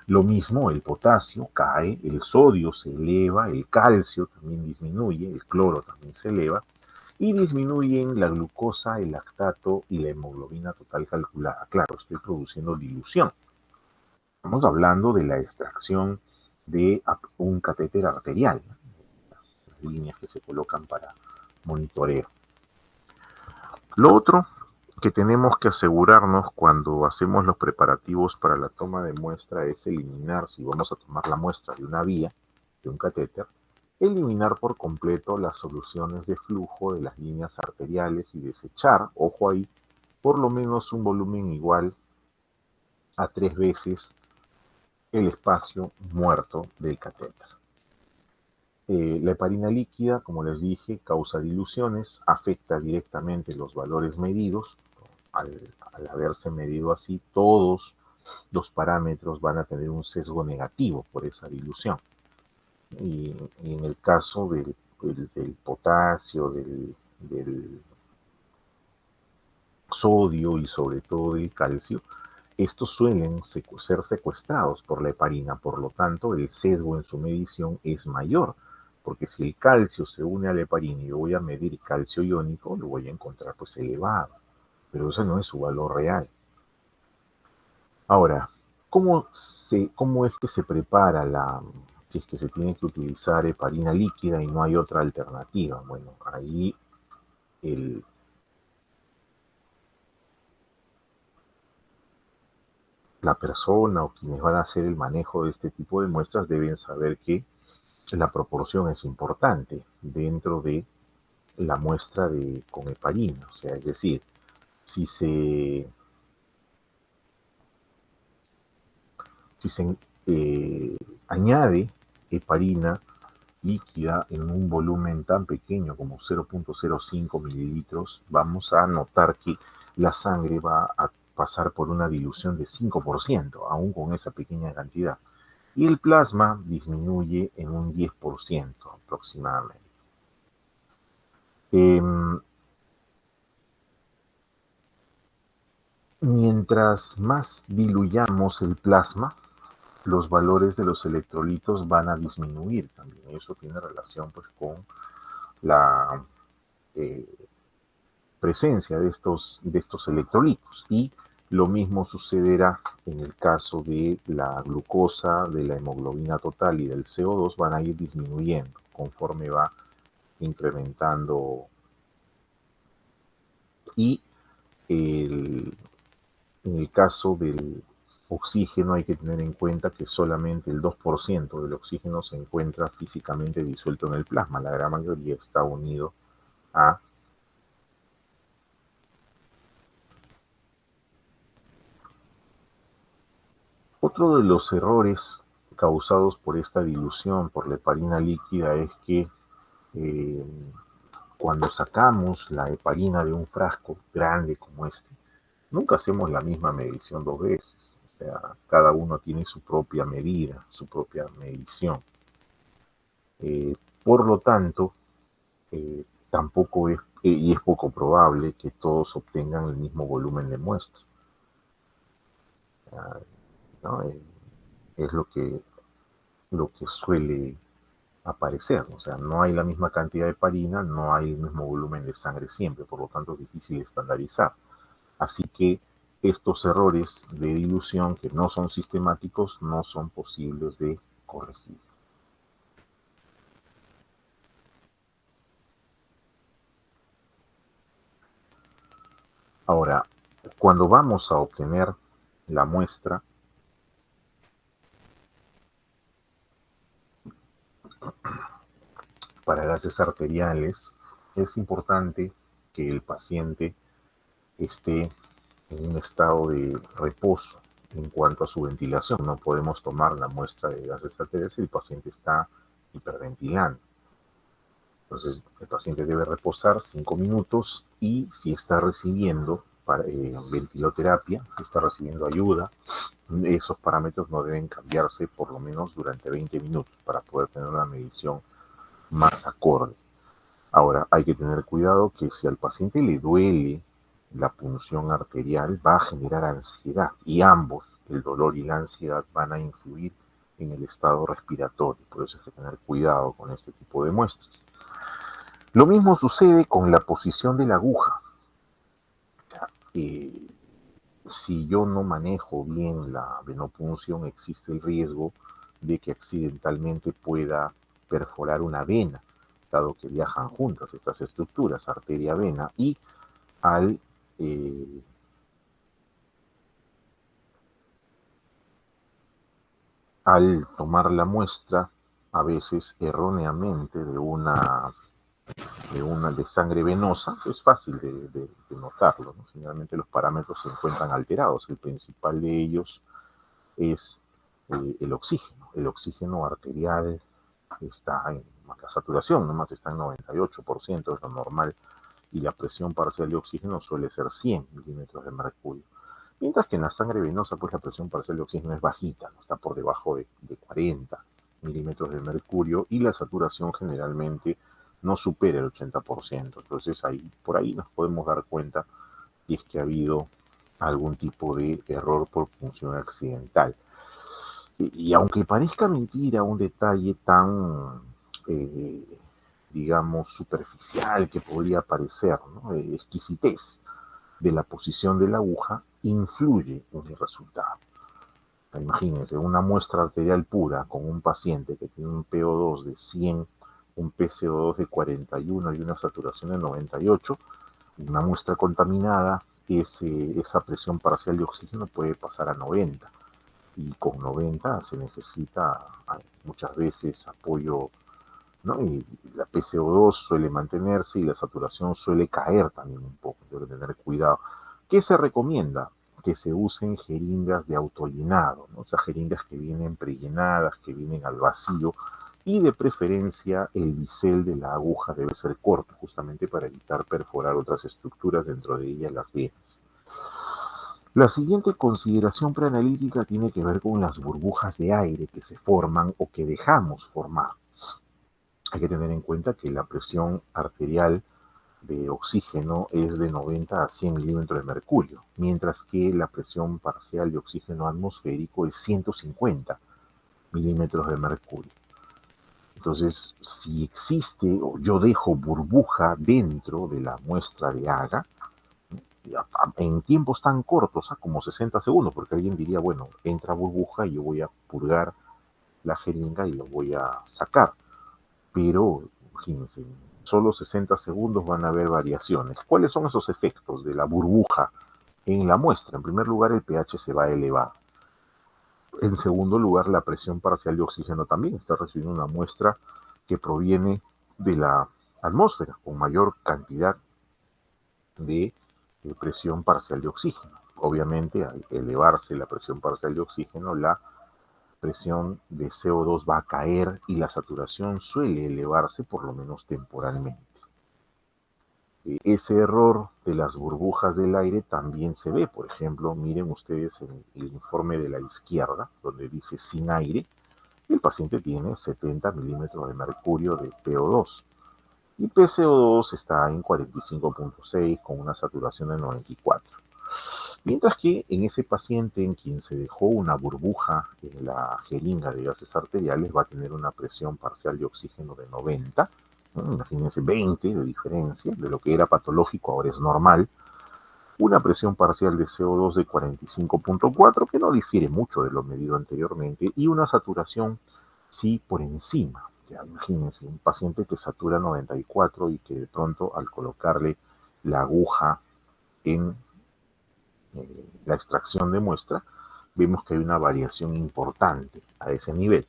Lo mismo, el potasio cae, el sodio se eleva, el calcio también disminuye, el cloro también se eleva, y disminuyen la glucosa, el lactato y la hemoglobina total calculada. Claro, estoy produciendo dilución. Estamos hablando de la extracción de un catéter arterial, ¿no? Las líneas que se colocan para monitoreo. Lo otro que tenemos que asegurarnos cuando hacemos los preparativos para la toma de muestra es eliminar, si vamos a tomar la muestra de una vía, de un catéter, eliminar por completo las soluciones de flujo de las líneas arteriales y desechar, ojo ahí, por lo menos un volumen igual a 3 veces el espacio muerto del catéter. La heparina líquida, como les dije, causa diluciones, afecta directamente los valores medidos. Al haberse medido así, todos los parámetros van a tener un sesgo negativo por esa dilución. Y en el caso del potasio, del sodio y sobre todo del calcio, estos suelen ser secuestrados por la heparina, por lo tanto el sesgo en su medición es mayor, porque si el calcio se une a la heparina y yo voy a medir calcio iónico, lo voy a encontrar pues elevado, pero ese no es su valor real. Ahora, ¿cómo es que se prepara si es que se tiene que utilizar heparina líquida y no hay otra alternativa? Bueno, ahí el, la persona o quienes van a hacer el manejo de este tipo de muestras deben saber que la proporción es importante dentro de la muestra con heparina. O sea, es decir, si se, si se añade heparina líquida en un volumen tan pequeño como 0.05 mililitros, vamos a notar que la sangre va a pasar por una dilución de 5%, aún con esa pequeña cantidad. Y el plasma disminuye en un 10% aproximadamente. Mientras más diluyamos el plasma, los valores de los electrolitos van a disminuir también. Eso tiene relación pues con la eh, presencia de estos electrolitos. Y lo mismo sucederá en el caso de la glucosa, de la hemoglobina total y del CO2, van a ir disminuyendo conforme va incrementando. Y en el caso del oxígeno hay que tener en cuenta que solamente el 2% del oxígeno se encuentra físicamente disuelto en el plasma. La gran mayoría está unido a Otro de los errores causados por esta dilución por la heparina líquida es que eh, cuando sacamos la heparina de un frasco grande como este, nunca hacemos la misma medición 2 veces. O sea, cada uno tiene su propia medida, su propia medición. Eh, por lo tanto, tampoco es, y es poco probable que todos obtengan el mismo volumen de muestra. ¿No? Es lo que suele aparecer. O sea, no hay la misma cantidad de heparina, no hay el mismo volumen de sangre siempre, por lo tanto es difícil estandarizar. Así que estos errores de dilución que no son sistemáticos no son posibles de corregir. Ahora, cuando vamos a obtener la muestra, para gases arteriales, es importante que el paciente esté en un estado de reposo en cuanto a su ventilación. No podemos tomar la muestra de gases arteriales si el paciente está hiperventilando. Entonces, el paciente debe reposar 5 minutos y si está recibiendo ventiloterapia, si está recibiendo ayuda, esos parámetros no deben cambiarse por lo menos durante 20 minutos para poder tener una medición más acorde. Ahora, hay que tener cuidado que si al paciente le duele la punción arterial, va a generar ansiedad y ambos, el dolor y la ansiedad, van a influir en el estado respiratorio. Por eso hay que tener cuidado con este tipo de muestras. Lo mismo sucede con la posición de la aguja. Eh, si yo no manejo bien la venopunción, existe el riesgo de que accidentalmente pueda perforar una vena, dado que viajan juntas estas estructuras, arteria-vena, y al, eh, al tomar la muestra, a veces erróneamente, de sangre venosa, es fácil de notarlo, ¿no? Generalmente los parámetros se encuentran alterados. El principal de ellos es el oxígeno. El oxígeno arterial está en la saturación, nomás está en 98%, es lo normal, y la presión parcial de oxígeno suele ser 100 milímetros de mercurio. Mientras que en la sangre venosa, pues la presión parcial de oxígeno es bajita, ¿no? Está por debajo de 40 milímetros de mercurio y la saturación generalmente no supera el 80%. Entonces por ahí nos podemos dar cuenta si es que ha habido algún tipo de error por punción accidental. Y aunque parezca mentira un detalle tan, eh, digamos, superficial que podría parecer, ¿no? Exquisitez de la posición de la aguja influye en el resultado. Imagínense, una muestra arterial pura con un paciente que tiene un PO2 de 100, un PCO2 de 41 y una saturación de 98, una muestra contaminada, esa presión parcial de oxígeno puede pasar a 90 y con 90 se necesita muchas veces apoyo, ¿no? Y la PCO2 suele mantenerse y la saturación suele caer también un poco, debe tener cuidado. ¿Qué se recomienda? Que se usen jeringas de autollenado, ¿no? Esas jeringas que vienen prellenadas, que vienen al vacío, y de preferencia el bisel de la aguja debe ser corto, justamente para evitar perforar otras estructuras, dentro de ellas las venas. La siguiente consideración preanalítica tiene que ver con las burbujas de aire que se forman o que dejamos formar. Hay que tener en cuenta que la presión arterial de oxígeno es de 90 a 100 milímetros de mercurio, mientras que la presión parcial de oxígeno atmosférico es 150 milímetros de mercurio. Entonces, si existe o yo dejo burbuja dentro de la muestra de AGA, en tiempos tan cortos, como 60 segundos, porque alguien diría, bueno, entra burbuja y yo voy a purgar la jeringa y lo voy a sacar. Pero, imagínense, solo 60 segundos van a haber variaciones. ¿Cuáles son esos efectos de la burbuja en la muestra? En primer lugar, el pH se va a elevar. En segundo lugar, la presión parcial de oxígeno también. Está recibiendo una muestra que proviene de la atmósfera, con mayor cantidad de presión parcial de oxígeno. Obviamente, al elevarse la presión parcial de oxígeno, la presión de CO2 va a caer y la saturación suele elevarse, por lo menos temporalmente. Ese error de las burbujas del aire también se ve, por ejemplo, miren ustedes en el informe de la izquierda, donde dice sin aire, el paciente tiene 70 milímetros de mercurio de PO2 y PCO2 está en 45.6 con una saturación de 94. Mientras que en ese paciente en quien se dejó una burbuja en la jeringa de gases arteriales va a tener una presión parcial de oxígeno de 90, ¿no? Imagínense 20 de diferencia, de lo que era patológico ahora es normal, una presión parcial de CO2 de 45.4, que no difiere mucho de lo medido anteriormente, y una saturación sí por encima. Ya imagínense, un paciente que satura 94 y que de pronto al colocarle la aguja en la extracción de muestra, vemos que hay una variación importante a ese nivel.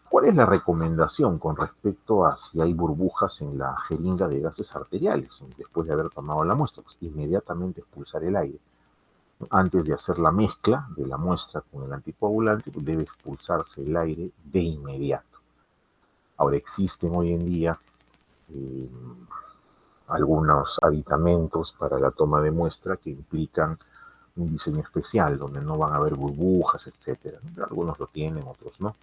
¿Cuál es la recomendación con respecto a si hay burbujas en la jeringa de gases arteriales después de haber tomado la muestra? Pues inmediatamente expulsar el aire. Antes de hacer la mezcla de la muestra con el anticoagulante, pues debe expulsarse el aire de inmediato. Ahora existen hoy en día eh, algunos aditamentos para la toma de muestra que implican un diseño especial, donde no van a haber burbujas, etcétera. Algunos lo tienen, otros no.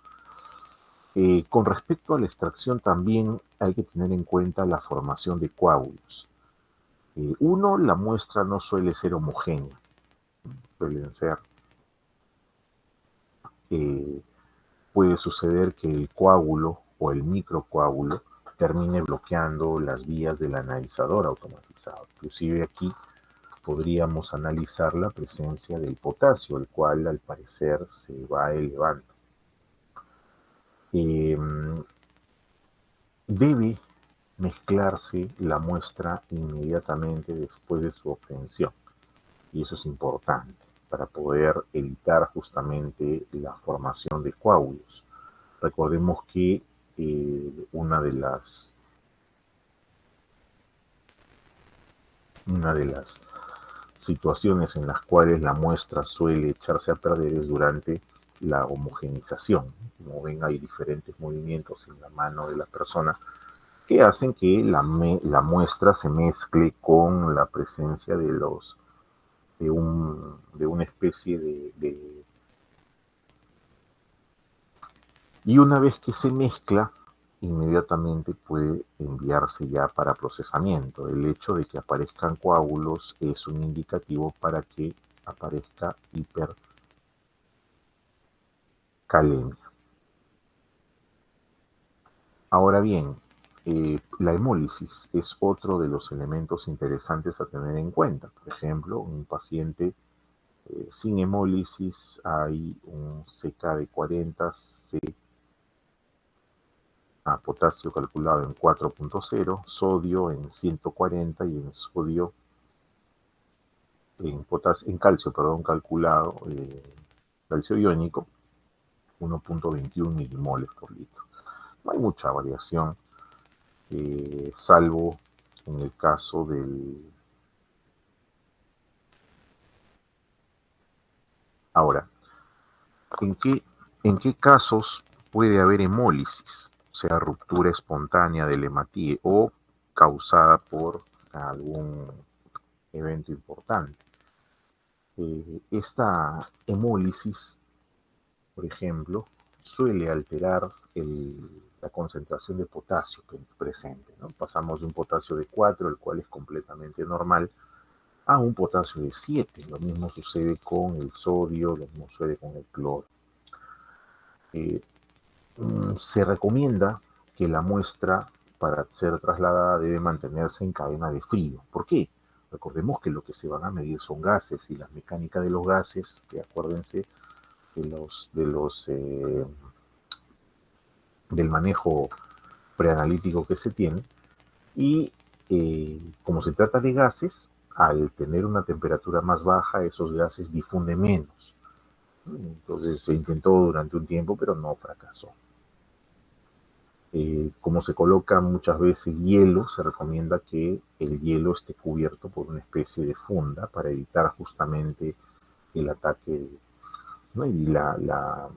Con respecto a la extracción también hay que tener en cuenta la formación de coágulos. Uno, la muestra no suele ser homogénea, suelen ser, eh, puede suceder que el coágulo o el microcoágulo termine bloqueando las vías del analizador automatizado. Inclusive aquí podríamos analizar la presencia del potasio, el cual al parecer se va elevando. Eh, Debe mezclarse la muestra inmediatamente después de su obtención. Y eso es importante para poder evitar justamente la formación de coágulos. Recordemos que una de las situaciones en las cuales la muestra suele echarse a perder es durante la homogenización. Como ven, hay diferentes movimientos en la mano de la persona que hacen que la muestra se mezcle con la presencia de una especie y una vez que se mezcla, inmediatamente puede enviarse ya para procesamiento. El hecho de que aparezcan coágulos es un indicativo para que aparezca hipercalemia. Ahora bien, la hemólisis es otro de los elementos interesantes a tener en cuenta. Por ejemplo, un paciente sin hemólisis hay un CK de 40, C a potasio calculado en 4.0, sodio en 140 y en sodio en calcio, perdón, calculado, calcio iónico 1.21 milimoles por litro. No hay mucha variación, salvo en el caso del... Ahora, ¿en qué casos puede haber hemólisis? Sea ruptura espontánea del hematíe o causada por algún evento importante. Esta hemólisis, por ejemplo, suele alterar la concentración de potasio presente, ¿no? Pasamos de un potasio de 4, el cual es completamente normal, a un potasio de 7. Lo mismo sucede con el sodio, lo mismo sucede con el cloro. Eh, Se recomienda que la muestra para ser trasladada debe mantenerse en cadena de frío. ¿Por qué? Recordemos que lo que se van a medir son gases y la mecánica de los gases, que acuérdense del manejo preanalítico que se tiene, y como se trata de gases, al tener una temperatura más baja, esos gases difunden menos. Entonces se intentó durante un tiempo, pero no fracasó. Como se coloca muchas veces hielo, se recomienda que el hielo esté cubierto por una especie de funda para evitar justamente el ataque, ¿no? Y la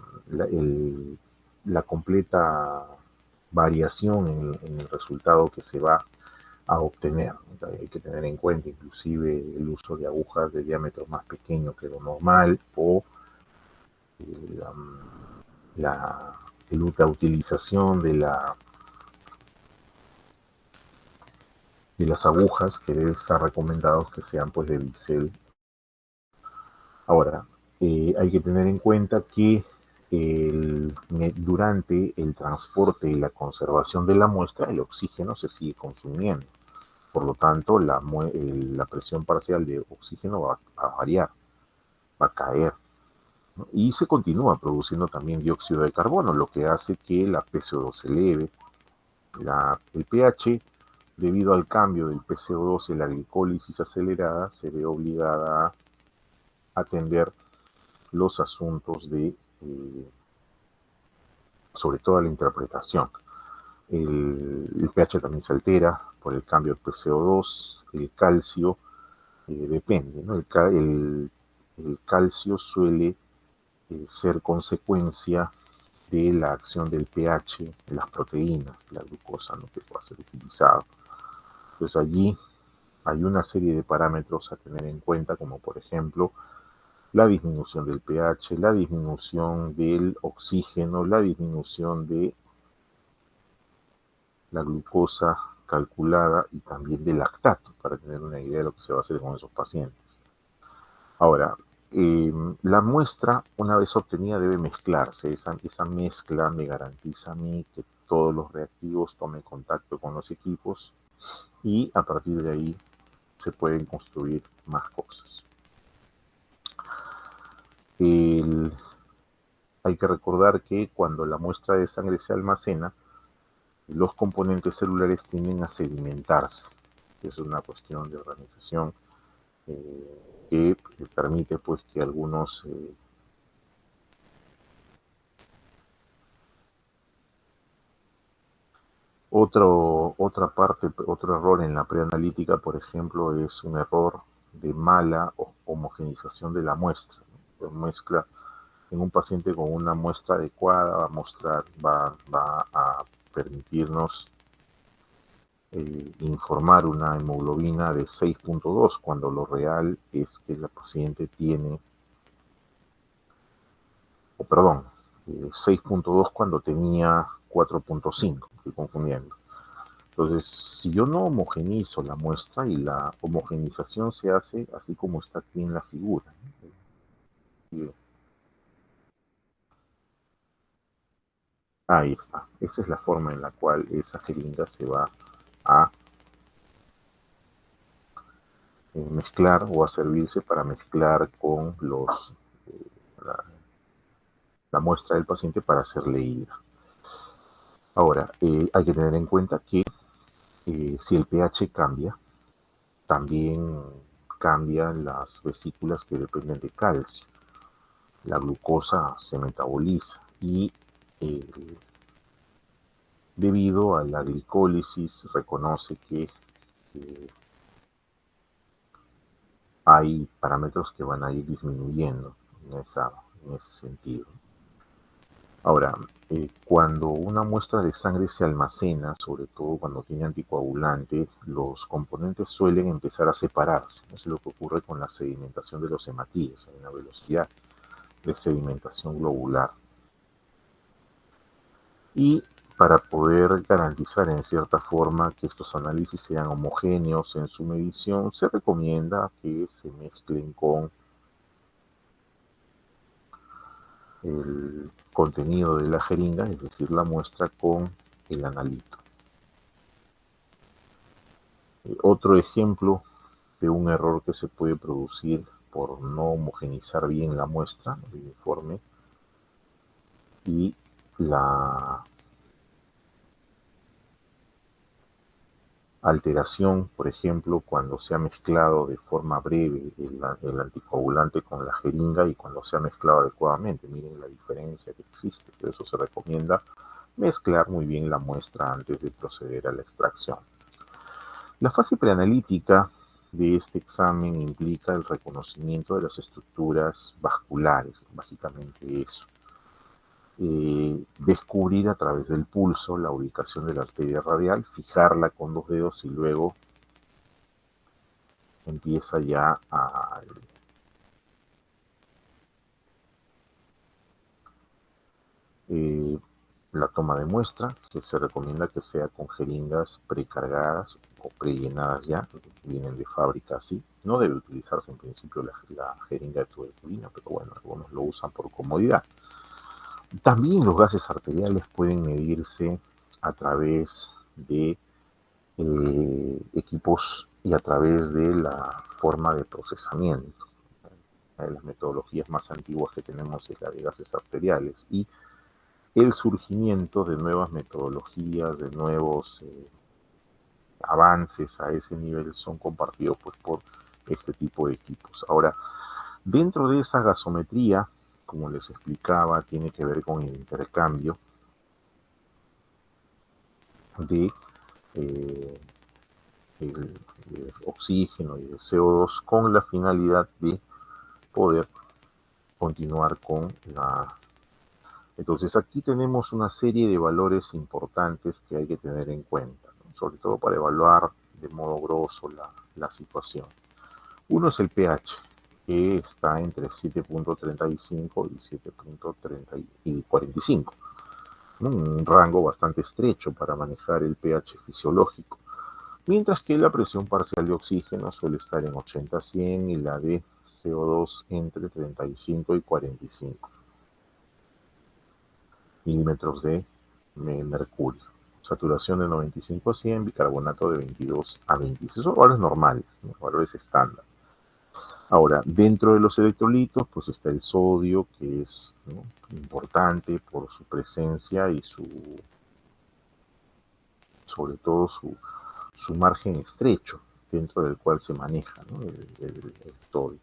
completa variación en el resultado que se va a obtener. Hay que tener en cuenta inclusive el uso de agujas de diámetro más pequeño que lo normal o la, la utilización de las agujas que debe estar recomendados que sean pues de bisel. Ahora, hay que tener en cuenta que durante el transporte y la conservación de la muestra, el oxígeno se sigue consumiendo. Por lo tanto, la presión parcial de oxígeno va a variar, va a caer, ¿no? Y se continúa produciendo también dióxido de carbono, lo que hace que la PCO2 se eleve. El pH, debido al cambio del PCO2 y la glicólisis acelerada, se ve obligada atender los asuntos de, sobre todo la interpretación. El pH también se altera por el cambio de PCO2, el calcio, depende, ¿no? El calcio suele ser consecuencia de la acción del pH en las proteínas, la glucosa, ¿no? Que va a ser utilizado. Entonces allí hay una serie de parámetros a tener en cuenta, como por ejemplo la disminución del pH, la disminución del oxígeno, la disminución de la glucosa calculada y también del lactato, para tener una idea de lo que se va a hacer con esos pacientes. Ahora, la muestra, una vez obtenida, debe mezclarse. Esa mezcla me garantiza a mí que todos los reactivos tomen contacto con los equipos y a partir de ahí se pueden construir más cosas. Hay que recordar que cuando la muestra de sangre se almacena, los componentes celulares tienden a sedimentarse. Es una cuestión de organización que permite pues que algunos otro error en la preanalítica, por ejemplo, es un error de mala homogenización de la muestra, ¿no? La mezcla en un paciente con una muestra adecuada va a permitirnos informar una hemoglobina de 6.2 cuando lo real es que la paciente tiene, o perdón, 6.2 cuando tenía 4.5, estoy confundiendo. Entonces, si yo no homogenizo la muestra, y la homogenización se hace así como está aquí en la figura, ¿no? Ahí está. Esa es la forma en la cual esa jeringa se va a mezclar o a servirse para mezclar con la, la muestra del paciente para ser leída. Ahora, hay que tener en cuenta que si el pH cambia, también cambian las vesículas que dependen de calcio. La glucosa se metaboliza y debido a la glicólisis reconoce que hay parámetros que van a ir disminuyendo en ese sentido. Ahora, cuando una muestra de sangre se almacena, sobre todo cuando tiene anticoagulante, los componentes suelen empezar a separarse. Eso es lo que ocurre con la sedimentación de los hematíes. Hay una velocidad de sedimentación globular. Y para poder garantizar en cierta forma que estos análisis sean homogéneos en su medición, se recomienda que se mezclen con el contenido de la jeringa, es decir, la muestra con el analito. Otro ejemplo de un error que se puede producir por no homogenizar bien la muestra, el informe, y la alteración, por ejemplo, cuando se ha mezclado de forma breve el anticoagulante con la jeringa y cuando se ha mezclado adecuadamente. Miren la diferencia que existe. Por eso se recomienda mezclar muy bien la muestra antes de proceder a la extracción. La fase preanalítica de este examen implica el reconocimiento de las estructuras vasculares, básicamente eso. Descubrir a través del pulso la ubicación de la arteria radial, fijarla con 2 dedos y luego empieza ya a la toma de muestra, que se recomienda que sea con jeringas precargadas o prellenadas ya, vienen de fábrica así. No debe utilizarse en principio la jeringa de tuberculina, pero bueno, algunos lo usan por comodidad. También los gases arteriales pueden medirse a través de equipos y a través de la forma de procesamiento. Una de las metodologías más antiguas que tenemos es la de gases arteriales y el surgimiento de nuevas metodologías, de nuevos avances a ese nivel son compartidos pues, por este tipo de equipos. Ahora, Dentro de esa gasometría, como les explicaba, tiene que ver con el intercambio de eh, el oxígeno y el CO2 con la finalidad de poder continuar con la... Entonces aquí tenemos una serie de valores importantes que hay que tener en cuenta, ¿no? Sobre todo para evaluar de modo grosso la situación. Uno es el pH, que está entre 7.35 y 7.45, ¿no? Un rango bastante estrecho para manejar el pH fisiológico, mientras que la presión parcial de oxígeno suele estar en 80-100 y la de CO2 entre 35 y 45 milímetros de mercurio. Saturación de 95 a 100, bicarbonato de 22 a 26. Son valores normales, ¿no? Valores estándar. Ahora, dentro de los electrolitos, pues está el sodio, que es, ¿no?, importante por su presencia y sobre todo su margen estrecho dentro del cual se maneja, ¿no?, el sodio.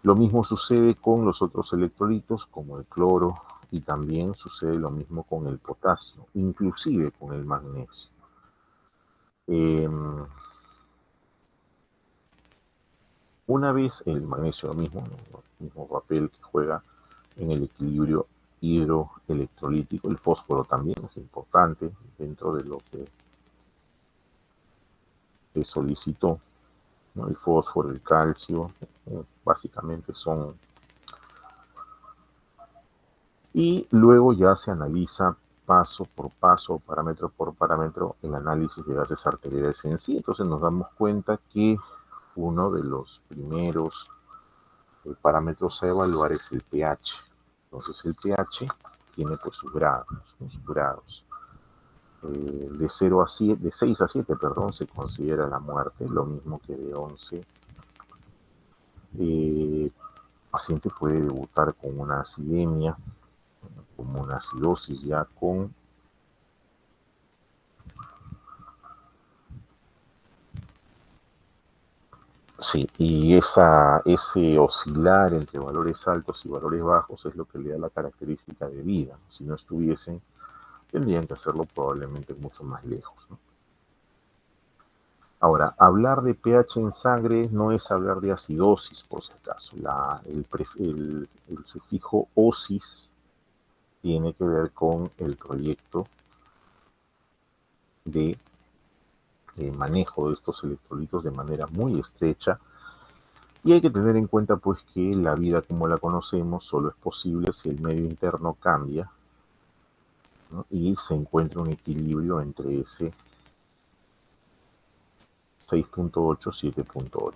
Lo mismo sucede con los otros electrolitos como el cloro y también sucede lo mismo con el potasio, inclusive con el magnesio. Eh, una vez el magnesio lo mismo, ¿no?, el mismo papel que juega en el equilibrio hidroelectrolítico. El fósforo también es importante dentro de lo que se solicitó, ¿no? El fósforo, el calcio, básicamente son... Y luego ya se analiza paso por parámetro, el análisis de gases arteriales en sí. Entonces nos damos cuenta que uno de los primeros parámetros a evaluar es el pH. Entonces el pH tiene pues sus grados, ¿no?, sus grados. De 0 a 7, de 6 a 7, perdón, se considera la muerte, lo mismo que de 11. El paciente puede debutar con una acidemia, como una acidosis ya con... Sí, y ese oscilar entre valores altos y valores bajos es lo que le da la característica de vida. Si no estuviesen, tendrían que hacerlo probablemente mucho más lejos, ¿no? Ahora, hablar de pH en sangre no es hablar de acidosis, por si acaso. El sufijo osis tiene que ver con el proyecto de manejo de estos electrolitos de manera muy estrecha, y hay que tener en cuenta pues que la vida como la conocemos solo es posible si el medio interno cambia, ¿no?, y se encuentra un equilibrio entre ese 6.8, 7.8.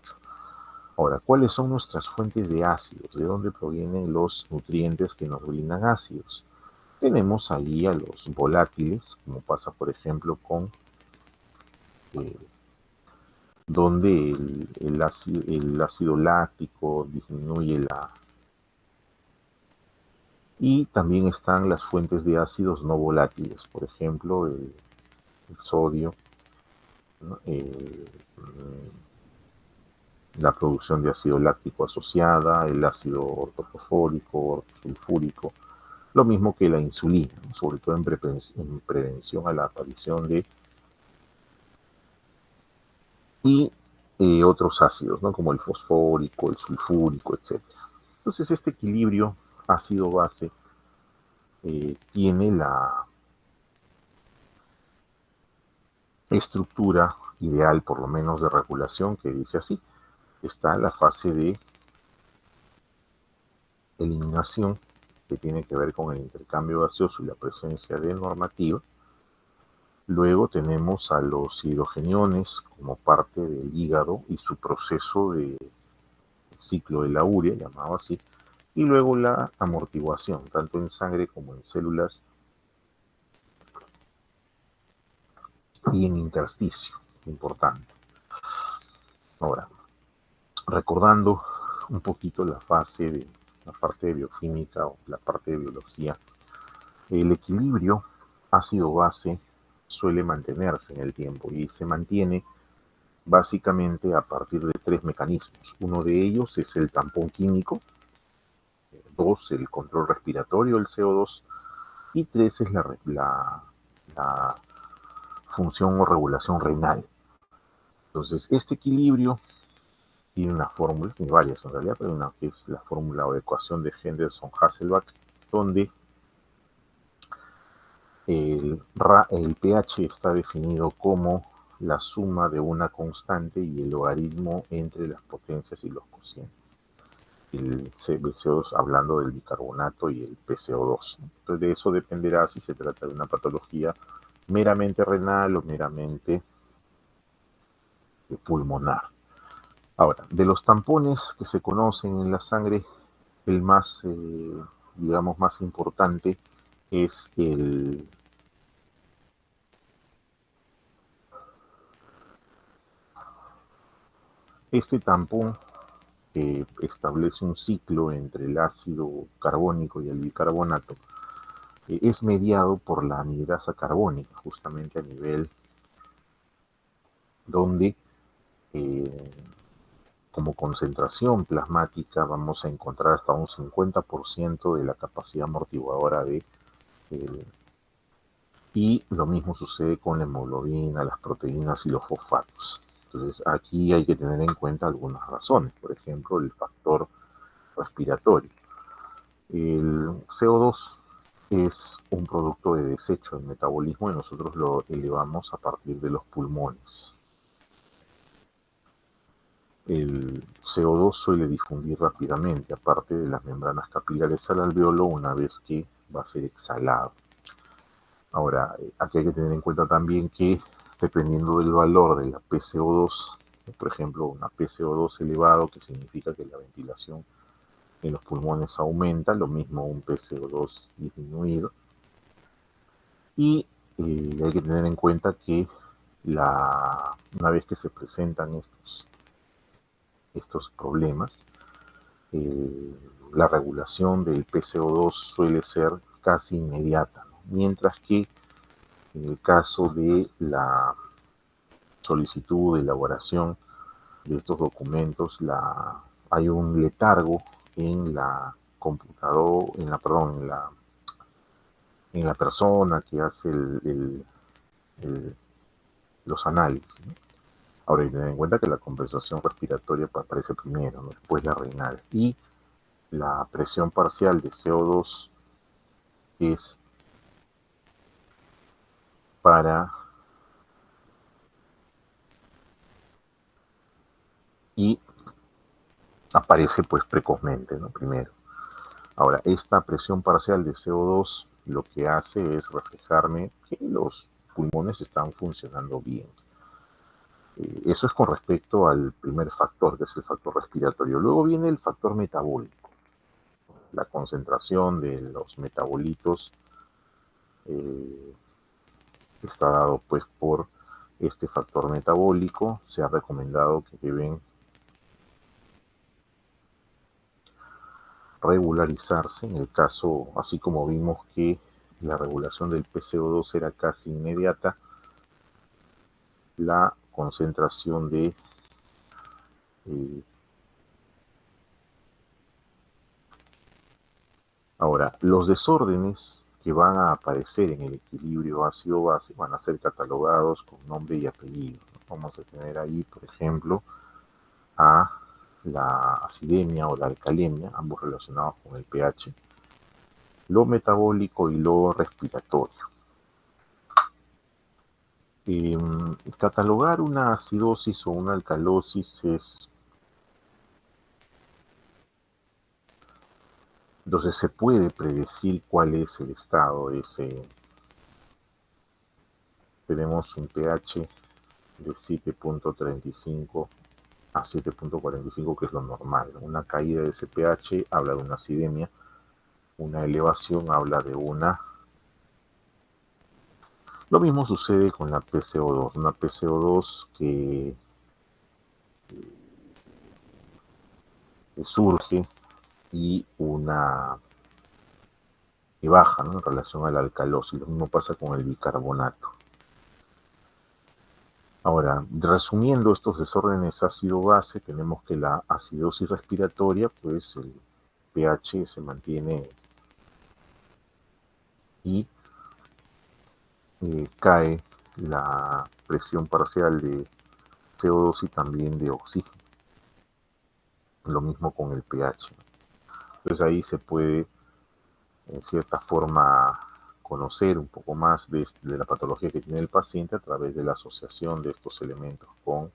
Ahora, ¿cuáles son nuestras fuentes de ácidos? ¿De dónde provienen los nutrientes que nos brindan ácidos? Tenemos ahí a los volátiles, como pasa por ejemplo con eh, donde el ácido láctico disminuye la... Y también están las fuentes de ácidos no volátiles, por ejemplo el sodio, ¿no?, la producción de ácido láctico asociada, el ácido ortofosfórico, ortosulfúrico, lo mismo que la insulina, ¿no?, sobre todo en prevención a la aparición de... y otros ácidos, ¿no?, como el fosfórico, el sulfúrico, etcétera. Entonces este equilibrio ácido-base tiene la estructura ideal, por lo menos de regulación, que dice así. Está la fase de eliminación, que tiene que ver con el intercambio gaseoso y la presencia de normativa. Luego tenemos a los hidrogeniones como parte del hígado y su proceso de ciclo de la urea, llamado así, y luego la amortiguación, tanto en sangre como en células y en intersticio, importante. Ahora, recordando un poquito la parte de bioquímica o la parte de biología, el equilibrio ácido-base suele mantenerse en el tiempo y se mantiene básicamente a partir de tres mecanismos. Uno de ellos es el tampón químico, dos, el control respiratorio del CO2, y tres es la función o regulación renal. Entonces, este equilibrio tiene una fórmula, tiene varias en realidad, pero una que es la fórmula o ecuación de Henderson-Hasselbalch, donde el pH está definido como la suma de una constante y el logaritmo entre las potencias y los cocientes. El CO2 hablando del bicarbonato y el PCO2. Entonces de eso dependerá si se trata de una patología meramente renal o meramente pulmonar. Ahora, de los tampones que se conocen en la sangre, el más, digamos, más importante es este tampón que establece un ciclo entre el ácido carbónico y el bicarbonato, es mediado por la anhidrasa carbónica, justamente a nivel donde eh, como concentración plasmática vamos a encontrar hasta un 50% de la capacidad amortiguadora y lo mismo sucede con la hemoglobina, las proteínas y los fosfatos. Entonces aquí hay que tener en cuenta algunas razones, por ejemplo el factor respiratorio. El CO2 es un producto de desecho del metabolismo y nosotros lo elevamos a partir de los pulmones. El CO2 suele difundir rápidamente, aparte de las membranas capilares al alveolo, una vez que va a ser exhalado. Ahora, aquí hay que tener en cuenta también que dependiendo del valor de la PCO2, por ejemplo, una PCO2 elevado, que significa que la ventilación en los pulmones aumenta, lo mismo un PCO2 disminuido. Y hay que tener en cuenta que una vez que se presentan estos problemas, la regulación del PCO2 suele ser casi inmediata, ¿no? Mientras que en el caso de la solicitud de elaboración de estos documentos, hay un letargo en la computadora, en la persona que hace los análisis, ¿no? Ahora hay que tener en cuenta que la compensación respiratoria aparece primero, ¿no? Después la renal. Y la presión parcial de CO2 es para y aparece pues precozmente, ¿no? Primero. Ahora, esta presión parcial de CO2 lo que hace es reflejarme que los pulmones están funcionando bien. Eso es con respecto al primer factor, que es el factor respiratorio. Luego viene el factor metabólico. La concentración de los metabolitos eh, está dado pues por este factor metabólico. Se ha recomendado que deben regularizarse en el caso, así como vimos que la regulación del PCO2 era casi inmediata, la concentración de eh, ahora, los desórdenes que van a aparecer en el equilibrio ácido-base van a ser catalogados con nombre y apellido. Vamos a tener ahí, por ejemplo, a la acidemia o la alcalemia, ambos relacionados con el pH, lo metabólico y lo respiratorio. Catalogar una acidosis o una alcalosis es, entonces se puede predecir cuál es el estado. Tenemos un pH de 7.35 a 7.45, que es lo normal. Una caída de ese pH habla de una acidemia, una elevación habla de una. Lo mismo sucede con la PCO2, una PCO2 que surge y una que baja, ¿no? En relación a la alcalosis. Lo mismo pasa con el bicarbonato. Ahora, resumiendo estos desórdenes ácido-base, tenemos que la acidosis respiratoria, pues el pH se mantiene y cae la presión parcial de CO2 y también de oxígeno. Lo mismo con el pH. Entonces ahí se puede, en cierta forma, conocer un poco más de la patología que tiene el paciente a través de la asociación de estos elementos con...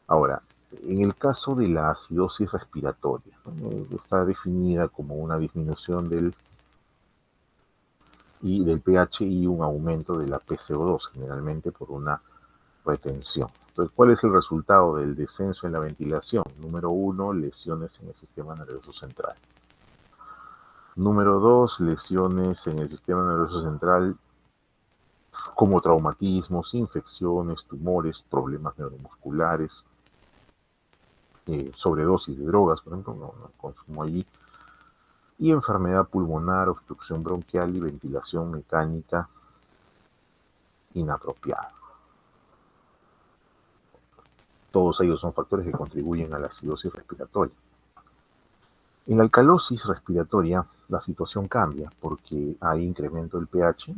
Ahora, en el caso de la acidosis respiratoria, ¿no? Está definida como una disminución del pH y un aumento de la PCO2, generalmente por una retención. Entonces, ¿cuál es el resultado del descenso en la ventilación? Número uno, lesiones en el sistema nervioso central. Número dos, lesiones en el sistema nervioso central como traumatismos, infecciones, tumores, problemas neuromusculares, sobredosis de drogas, por ejemplo, no consumo allí, y enfermedad pulmonar, obstrucción bronquial y ventilación mecánica inapropiada. Todos ellos son factores que contribuyen a la acidosis respiratoria. En la alcalosis respiratoria, la situación cambia porque hay incremento del pH,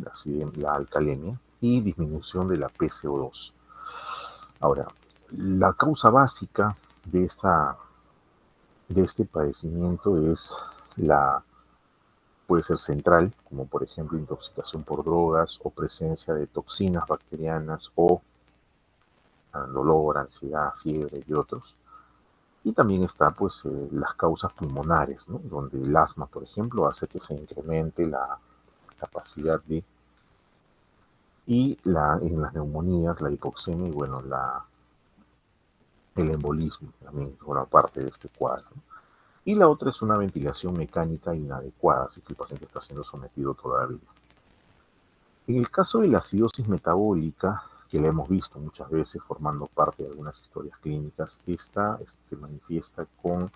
la alcalemia, y disminución de la PCO2. Ahora, la causa básica de este padecimiento puede ser central, como por ejemplo intoxicación por drogas o presencia de toxinas bacterianas o dolor, ansiedad, fiebre y otros. Y también está pues las causas pulmonares, ¿no? Donde el asma, por ejemplo, hace que se incremente la capacidad de... Y en las neumonías, la hipoxemia y bueno, el embolismo también forma parte de este cuadro. Y la otra es una ventilación mecánica inadecuada, así que el paciente está siendo sometido todavía. En el caso de la acidosis metabólica, que la hemos visto muchas veces formando parte de algunas historias clínicas, esta se manifiesta con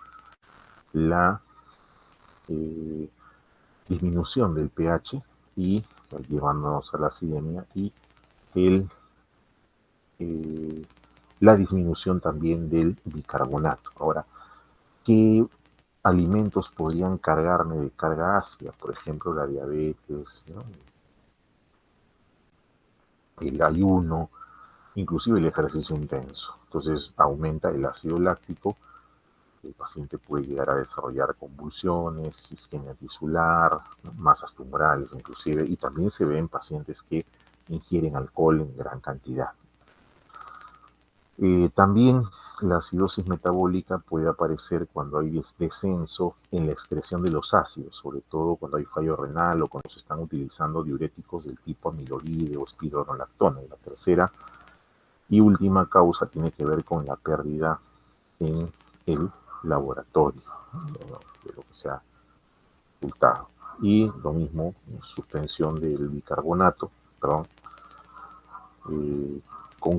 la eh, disminución del pH y llevándonos a la acidemia y el, eh, la disminución también del bicarbonato. Ahora, ¿qué alimentos podrían cargarme de carga ácida? Por ejemplo, la diabetes, ¿no? El ayuno, inclusive el ejercicio intenso. Entonces aumenta el ácido láctico, el paciente puede llegar a desarrollar convulsiones, isquemia tisular, ¿no? Masas tumorales inclusive, y también se ve en pacientes que ingieren alcohol en gran cantidad. También la acidosis metabólica puede aparecer cuando hay descenso en la excreción de los ácidos, sobre todo cuando hay fallo renal o cuando se están utilizando diuréticos del tipo amiloride o espironolactona. Y la tercera y última causa tiene que ver con la pérdida en el laboratorio, ¿no? de lo que se ha ocultado. Y lo mismo, suspensión del bicarbonato, perdón, eh,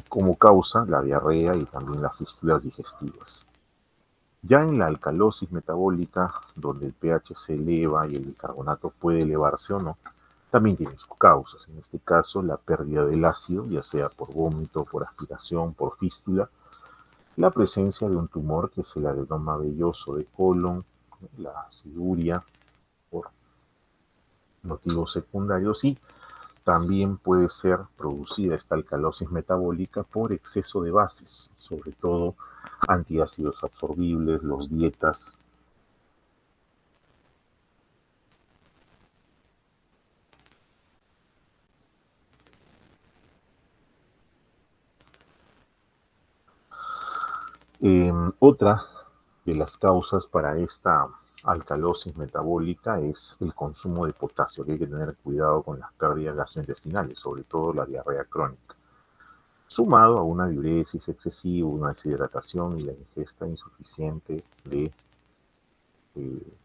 como causa la diarrea y también las fístulas digestivas. Ya en la alcalosis metabólica, donde el pH se eleva y el bicarbonato puede elevarse o no, también tiene sus causas. En este caso, la pérdida del ácido, ya sea por vómito, por aspiración, por fístula, la presencia de un tumor que es el adenoma velloso de colon, la aciduria por motivos secundarios y también puede ser producida esta alcalosis metabólica por exceso de bases, sobre todo antiácidos absorbibles, los dietas. Otra de las causas para esta alcalosis metabólica es el consumo de potasio, que hay que tener cuidado con las pérdidas gastrointestinales, sobre todo la diarrea crónica, sumado a una diuresis excesiva, una deshidratación y la ingesta insuficiente de eh,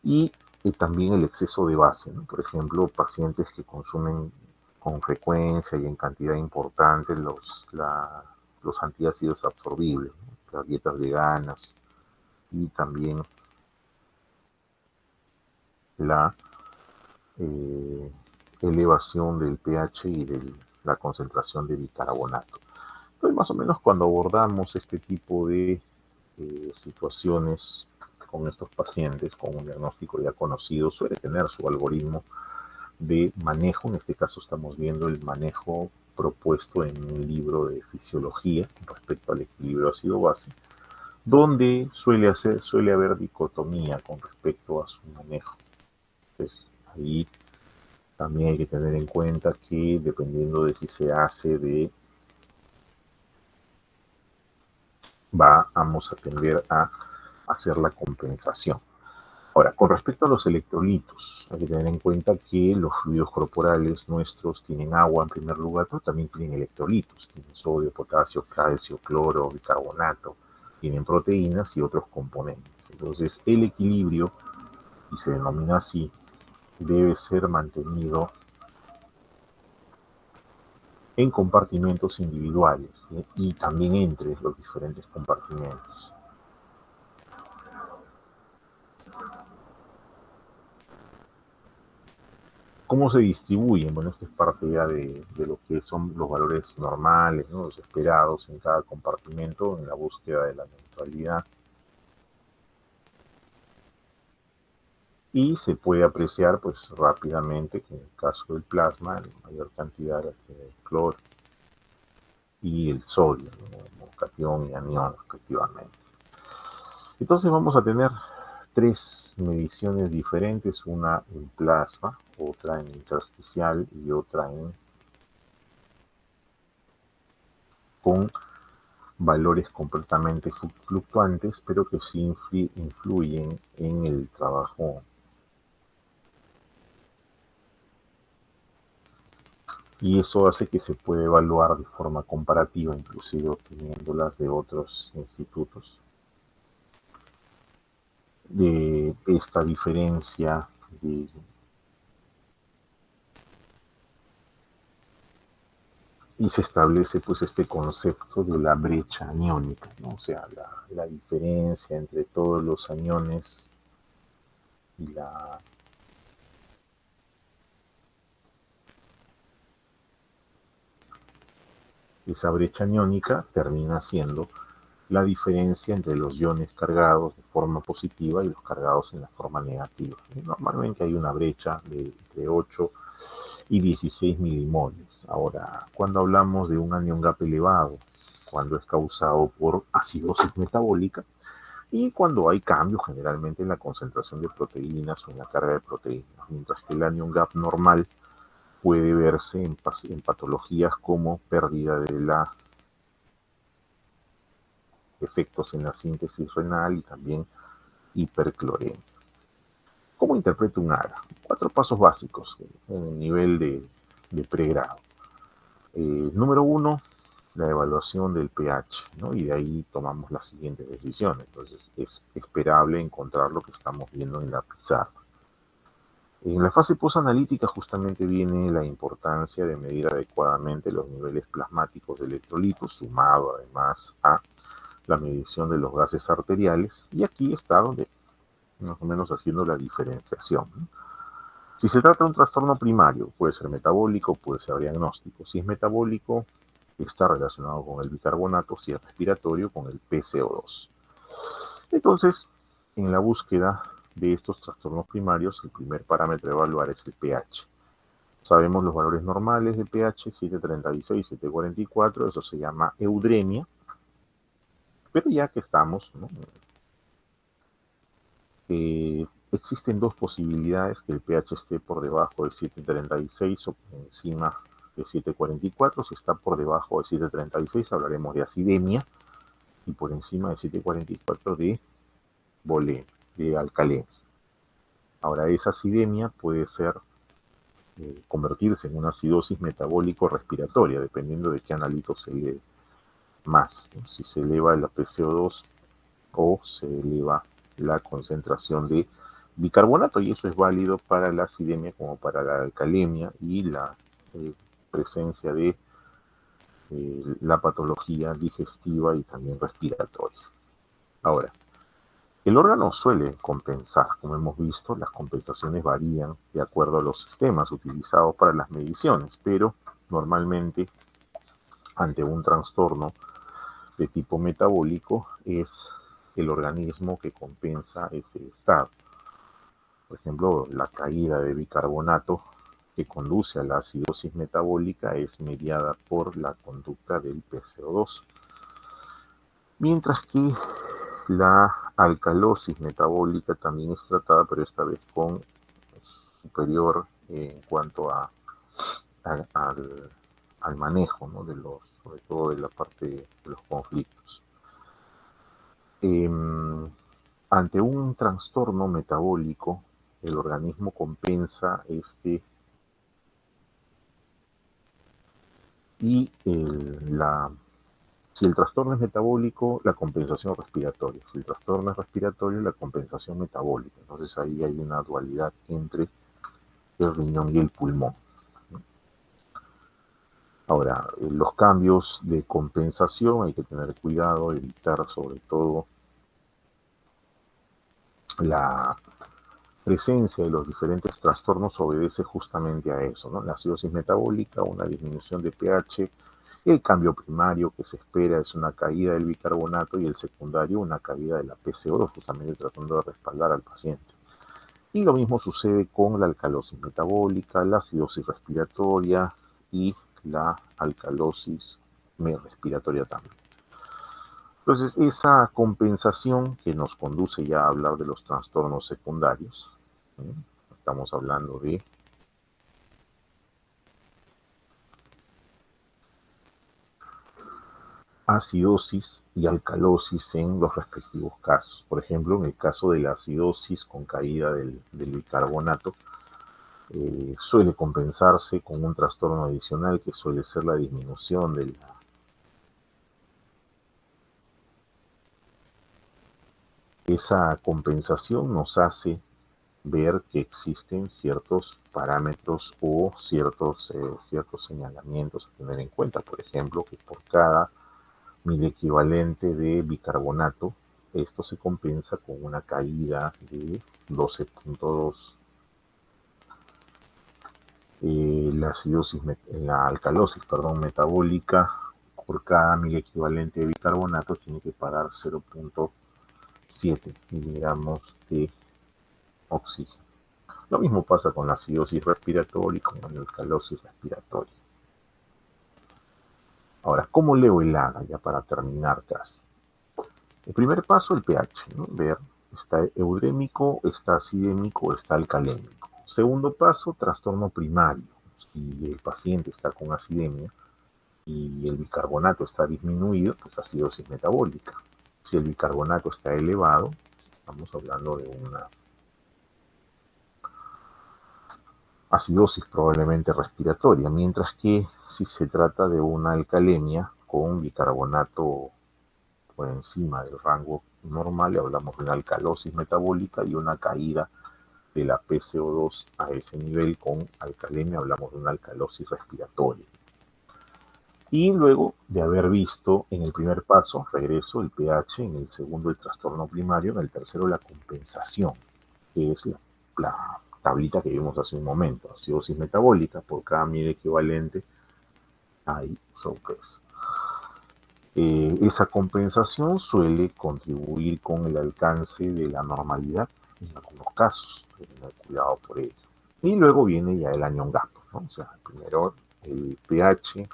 y también el exceso de base, ¿no? Por ejemplo, pacientes que consumen con frecuencia y en cantidad importante los antiácidos absorbibles, ¿no? Las dietas veganas y también la, eh, elevación del pH y de la concentración de bicarbonato. Entonces, más o menos cuando abordamos este tipo de situaciones con estos pacientes con un diagnóstico ya conocido, suele tener su algoritmo de manejo. En este caso estamos viendo el manejo propuesto en un libro de fisiología respecto al equilibrio ácido-base, donde suele haber dicotomía con respecto a su manejo. Entonces, ahí también hay que tener en cuenta que dependiendo de si se hace vamos a tender a hacer la compensación. Ahora, con respecto a los electrolitos, hay que tener en cuenta que los fluidos corporales nuestros tienen agua en primer lugar, pero también tienen electrolitos, tienen sodio, potasio, calcio, cloro, bicarbonato, tienen proteínas y otros componentes. Entonces, el equilibrio, y se denomina así, debe ser mantenido en compartimentos individuales, ¿sí? Y también entre los diferentes compartimentos. ¿Cómo se distribuyen? Bueno, esto es parte ya de lo que son los valores normales, ¿no? Los esperados en cada compartimento en la búsqueda de la neutralidad. Y se puede apreciar pues rápidamente que en el caso del plasma, la mayor cantidad de cloro y el sodio, ¿no? Cation y anión respectivamente. Entonces vamos a tener tres mediciones diferentes, una en plasma, otra en intersticial y otra con valores completamente fluctuantes, pero que sí influyen en el trabajo. Y eso hace que se pueda evaluar de forma comparativa, inclusive obteniéndolas de otros institutos, de esta diferencia de, y se establece pues este concepto de la brecha aniónica, ¿no? O sea, la diferencia entre todos los aniones y esa brecha aniónica termina siendo la diferencia entre los iones cargados de forma positiva y los cargados en la forma negativa. Y normalmente hay una brecha de entre 8 y 16 milimoles. Ahora, cuando hablamos de un anion gap elevado, cuando es causado por acidosis metabólica y cuando hay cambios generalmente en la concentración de proteínas o en la carga de proteínas, mientras que el anion gap normal puede verse en patologías como pérdida de la efectos en la síntesis renal y también hipercloremia. ¿Cómo interpreto un ARA? Cuatro pasos básicos en el nivel de pregrado. Número uno, la evaluación del pH, ¿no? Y de ahí tomamos las siguientes decisiones. Entonces, es esperable encontrar lo que estamos viendo en la pizarra. En la fase posanalítica justamente viene la importancia de medir adecuadamente los niveles plasmáticos de electrolitos, sumado además a la medición de los gases arteriales, y aquí está donde más o menos haciendo la diferenciación, ¿no? Si se trata de un trastorno primario, puede ser metabólico, puede ser diagnóstico. Si es metabólico, está relacionado con el bicarbonato, si es respiratorio, con el PCO2. Entonces, en la búsqueda de estos trastornos primarios, el primer parámetro a evaluar es el pH. Sabemos los valores normales de pH, 736, 744, eso se llama eudemia, pero ya que estamos, ¿no? Existen dos posibilidades, que el pH esté por debajo de 736 o por encima de 744. Si está por debajo de 736 hablaremos de acidemia y por encima de 744 de volemia, de alcalemia. Ahora, esa acidemia puede ser convertirse en una acidosis metabólico-respiratoria, dependiendo de qué analito se eleve más, ¿no? Si se eleva el PCO2 o se eleva la concentración de bicarbonato, y eso es válido para la acidemia como para la alcalemia y la presencia de la patología digestiva y también respiratoria. Ahora, El órgano suele compensar, como hemos visto, las compensaciones varían de acuerdo a los sistemas utilizados para las mediciones, pero normalmente ante un trastorno de tipo metabólico es el organismo que compensa ese estado. Por ejemplo, la caída de bicarbonato que conduce a la acidosis metabólica es mediada por la conducta del PCO2, mientras que la alcalosis metabólica también es tratada, pero esta vez con superior en cuanto al manejo, ¿no? De los, sobre todo de la parte de los conflictos. Eh, Ante un trastorno metabólico, el organismo compensa y si el trastorno es metabólico, la compensación respiratoria. Si el trastorno es respiratorio, la compensación metabólica. Entonces ahí hay una dualidad entre el riñón y el pulmón. Ahora, los cambios de compensación hay que tener cuidado, evitar sobre todo la presencia de los diferentes trastornos obedece justamente a eso, ¿no? La acidosis metabólica, una disminución de pH, el cambio primario que se espera es una caída del bicarbonato y el secundario una caída de la PCO2, justamente tratando de respaldar al paciente. Y lo mismo sucede con la alcalosis metabólica, la acidosis respiratoria y la alcalosis respiratoria también. Entonces, esa compensación que nos conduce ya a hablar de los trastornos secundarios, ¿sí? Estamos hablando de acidosis y alcalosis en los respectivos casos. Por ejemplo, en el caso de la acidosis con caída del bicarbonato, suele compensarse con un trastorno adicional que suele ser la disminución de esa compensación nos hace ver que existen ciertos parámetros o ciertos señalamientos a tener en cuenta. Por ejemplo, que por cada mil equivalente de bicarbonato, esto se compensa con una caída de 12.2. La alcalosis, perdón, metabólica por cada mil equivalente de bicarbonato tiene que parar 0.7 miligramos de oxígeno. Lo mismo pasa con la acidosis respiratoria y con la alcalosis respiratoria. Ahora, ¿cómo leo el AGA? Ya para terminar casi. El primer paso, el pH, ¿no? Ver, ¿está eudémico, está acidémico, está alcalémico? Segundo paso, trastorno primario. Si el paciente está con acidemia y el bicarbonato está disminuido, pues acidosis metabólica. Si el bicarbonato está elevado, estamos hablando de una acidosis probablemente respiratoria, mientras que si se trata de una alcalemia con bicarbonato por encima del rango normal, hablamos de una alcalosis metabólica y una caída de la PCO2 a ese nivel. Con alcalemia hablamos de una alcalosis respiratoria. Y luego de haber visto en el primer paso, regreso, el pH, en el segundo el trastorno primario, en el tercero la compensación, que es la tablita que vimos hace un momento, acidosis metabólica por cada mil equivalente hay sorpresa. Esa compensación suele contribuir con el alcance de la normalidad en algunos casos, hay que tener cuidado por ello. Y luego viene ya el anion gap, ¿no? O sea, primero el pH,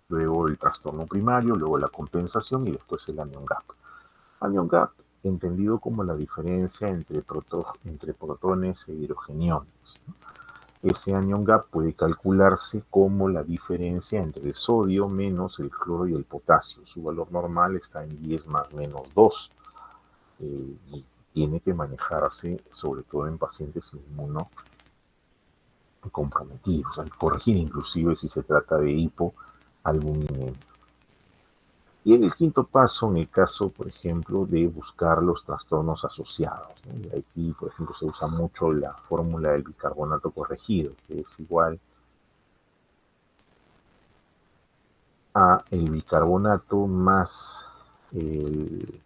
luego el trastorno primario, luego la compensación y después el anion gap. Anion gap entendido como la diferencia entre protones e hidrogeniones, ¿no? Ese anion gap puede calcularse como la diferencia entre el sodio menos el cloro y el potasio. Su valor normal está en 10 más menos 2. Y tiene que manejarse sobre todo en pacientes inmunocomprometidos. Hay que corregir inclusive si se trata de hipoalbuminemia. Y en el quinto paso, en el caso, por ejemplo, de buscar los trastornos asociados, ¿no? Y aquí, por ejemplo, se usa mucho la fórmula del bicarbonato corregido, que es igual a el bicarbonato más el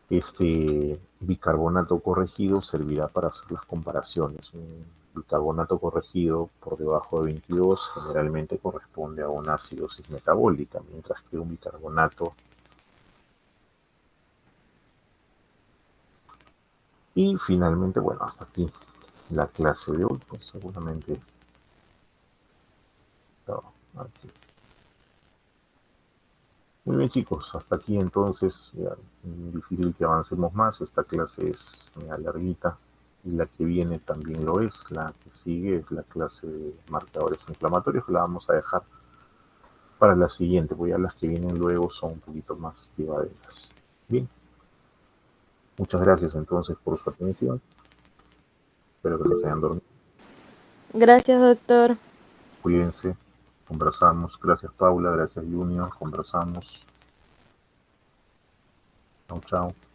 Este bicarbonato corregido servirá para hacer las comparaciones. Un bicarbonato corregido por debajo de 22 generalmente corresponde a una acidosis metabólica, mientras que un bicarbonato. Y finalmente, bueno, hasta aquí la clase de hoy, pues seguramente. No, aquí. Muy bien, chicos, hasta aquí entonces. Ya, difícil que avancemos más. Esta clase es larguita y la que viene también lo es. La que sigue es la clase de marcadores inflamatorios, que la vamos a dejar para la siguiente, porque ya las que vienen luego son un poquito más llevaderas. Bien, muchas gracias entonces por su atención. Espero que no se hayan dormido. Gracias, doctor. Cuídense. Conversamos. Gracias, Paula. Gracias, Junior. Conversamos. Chao, chao.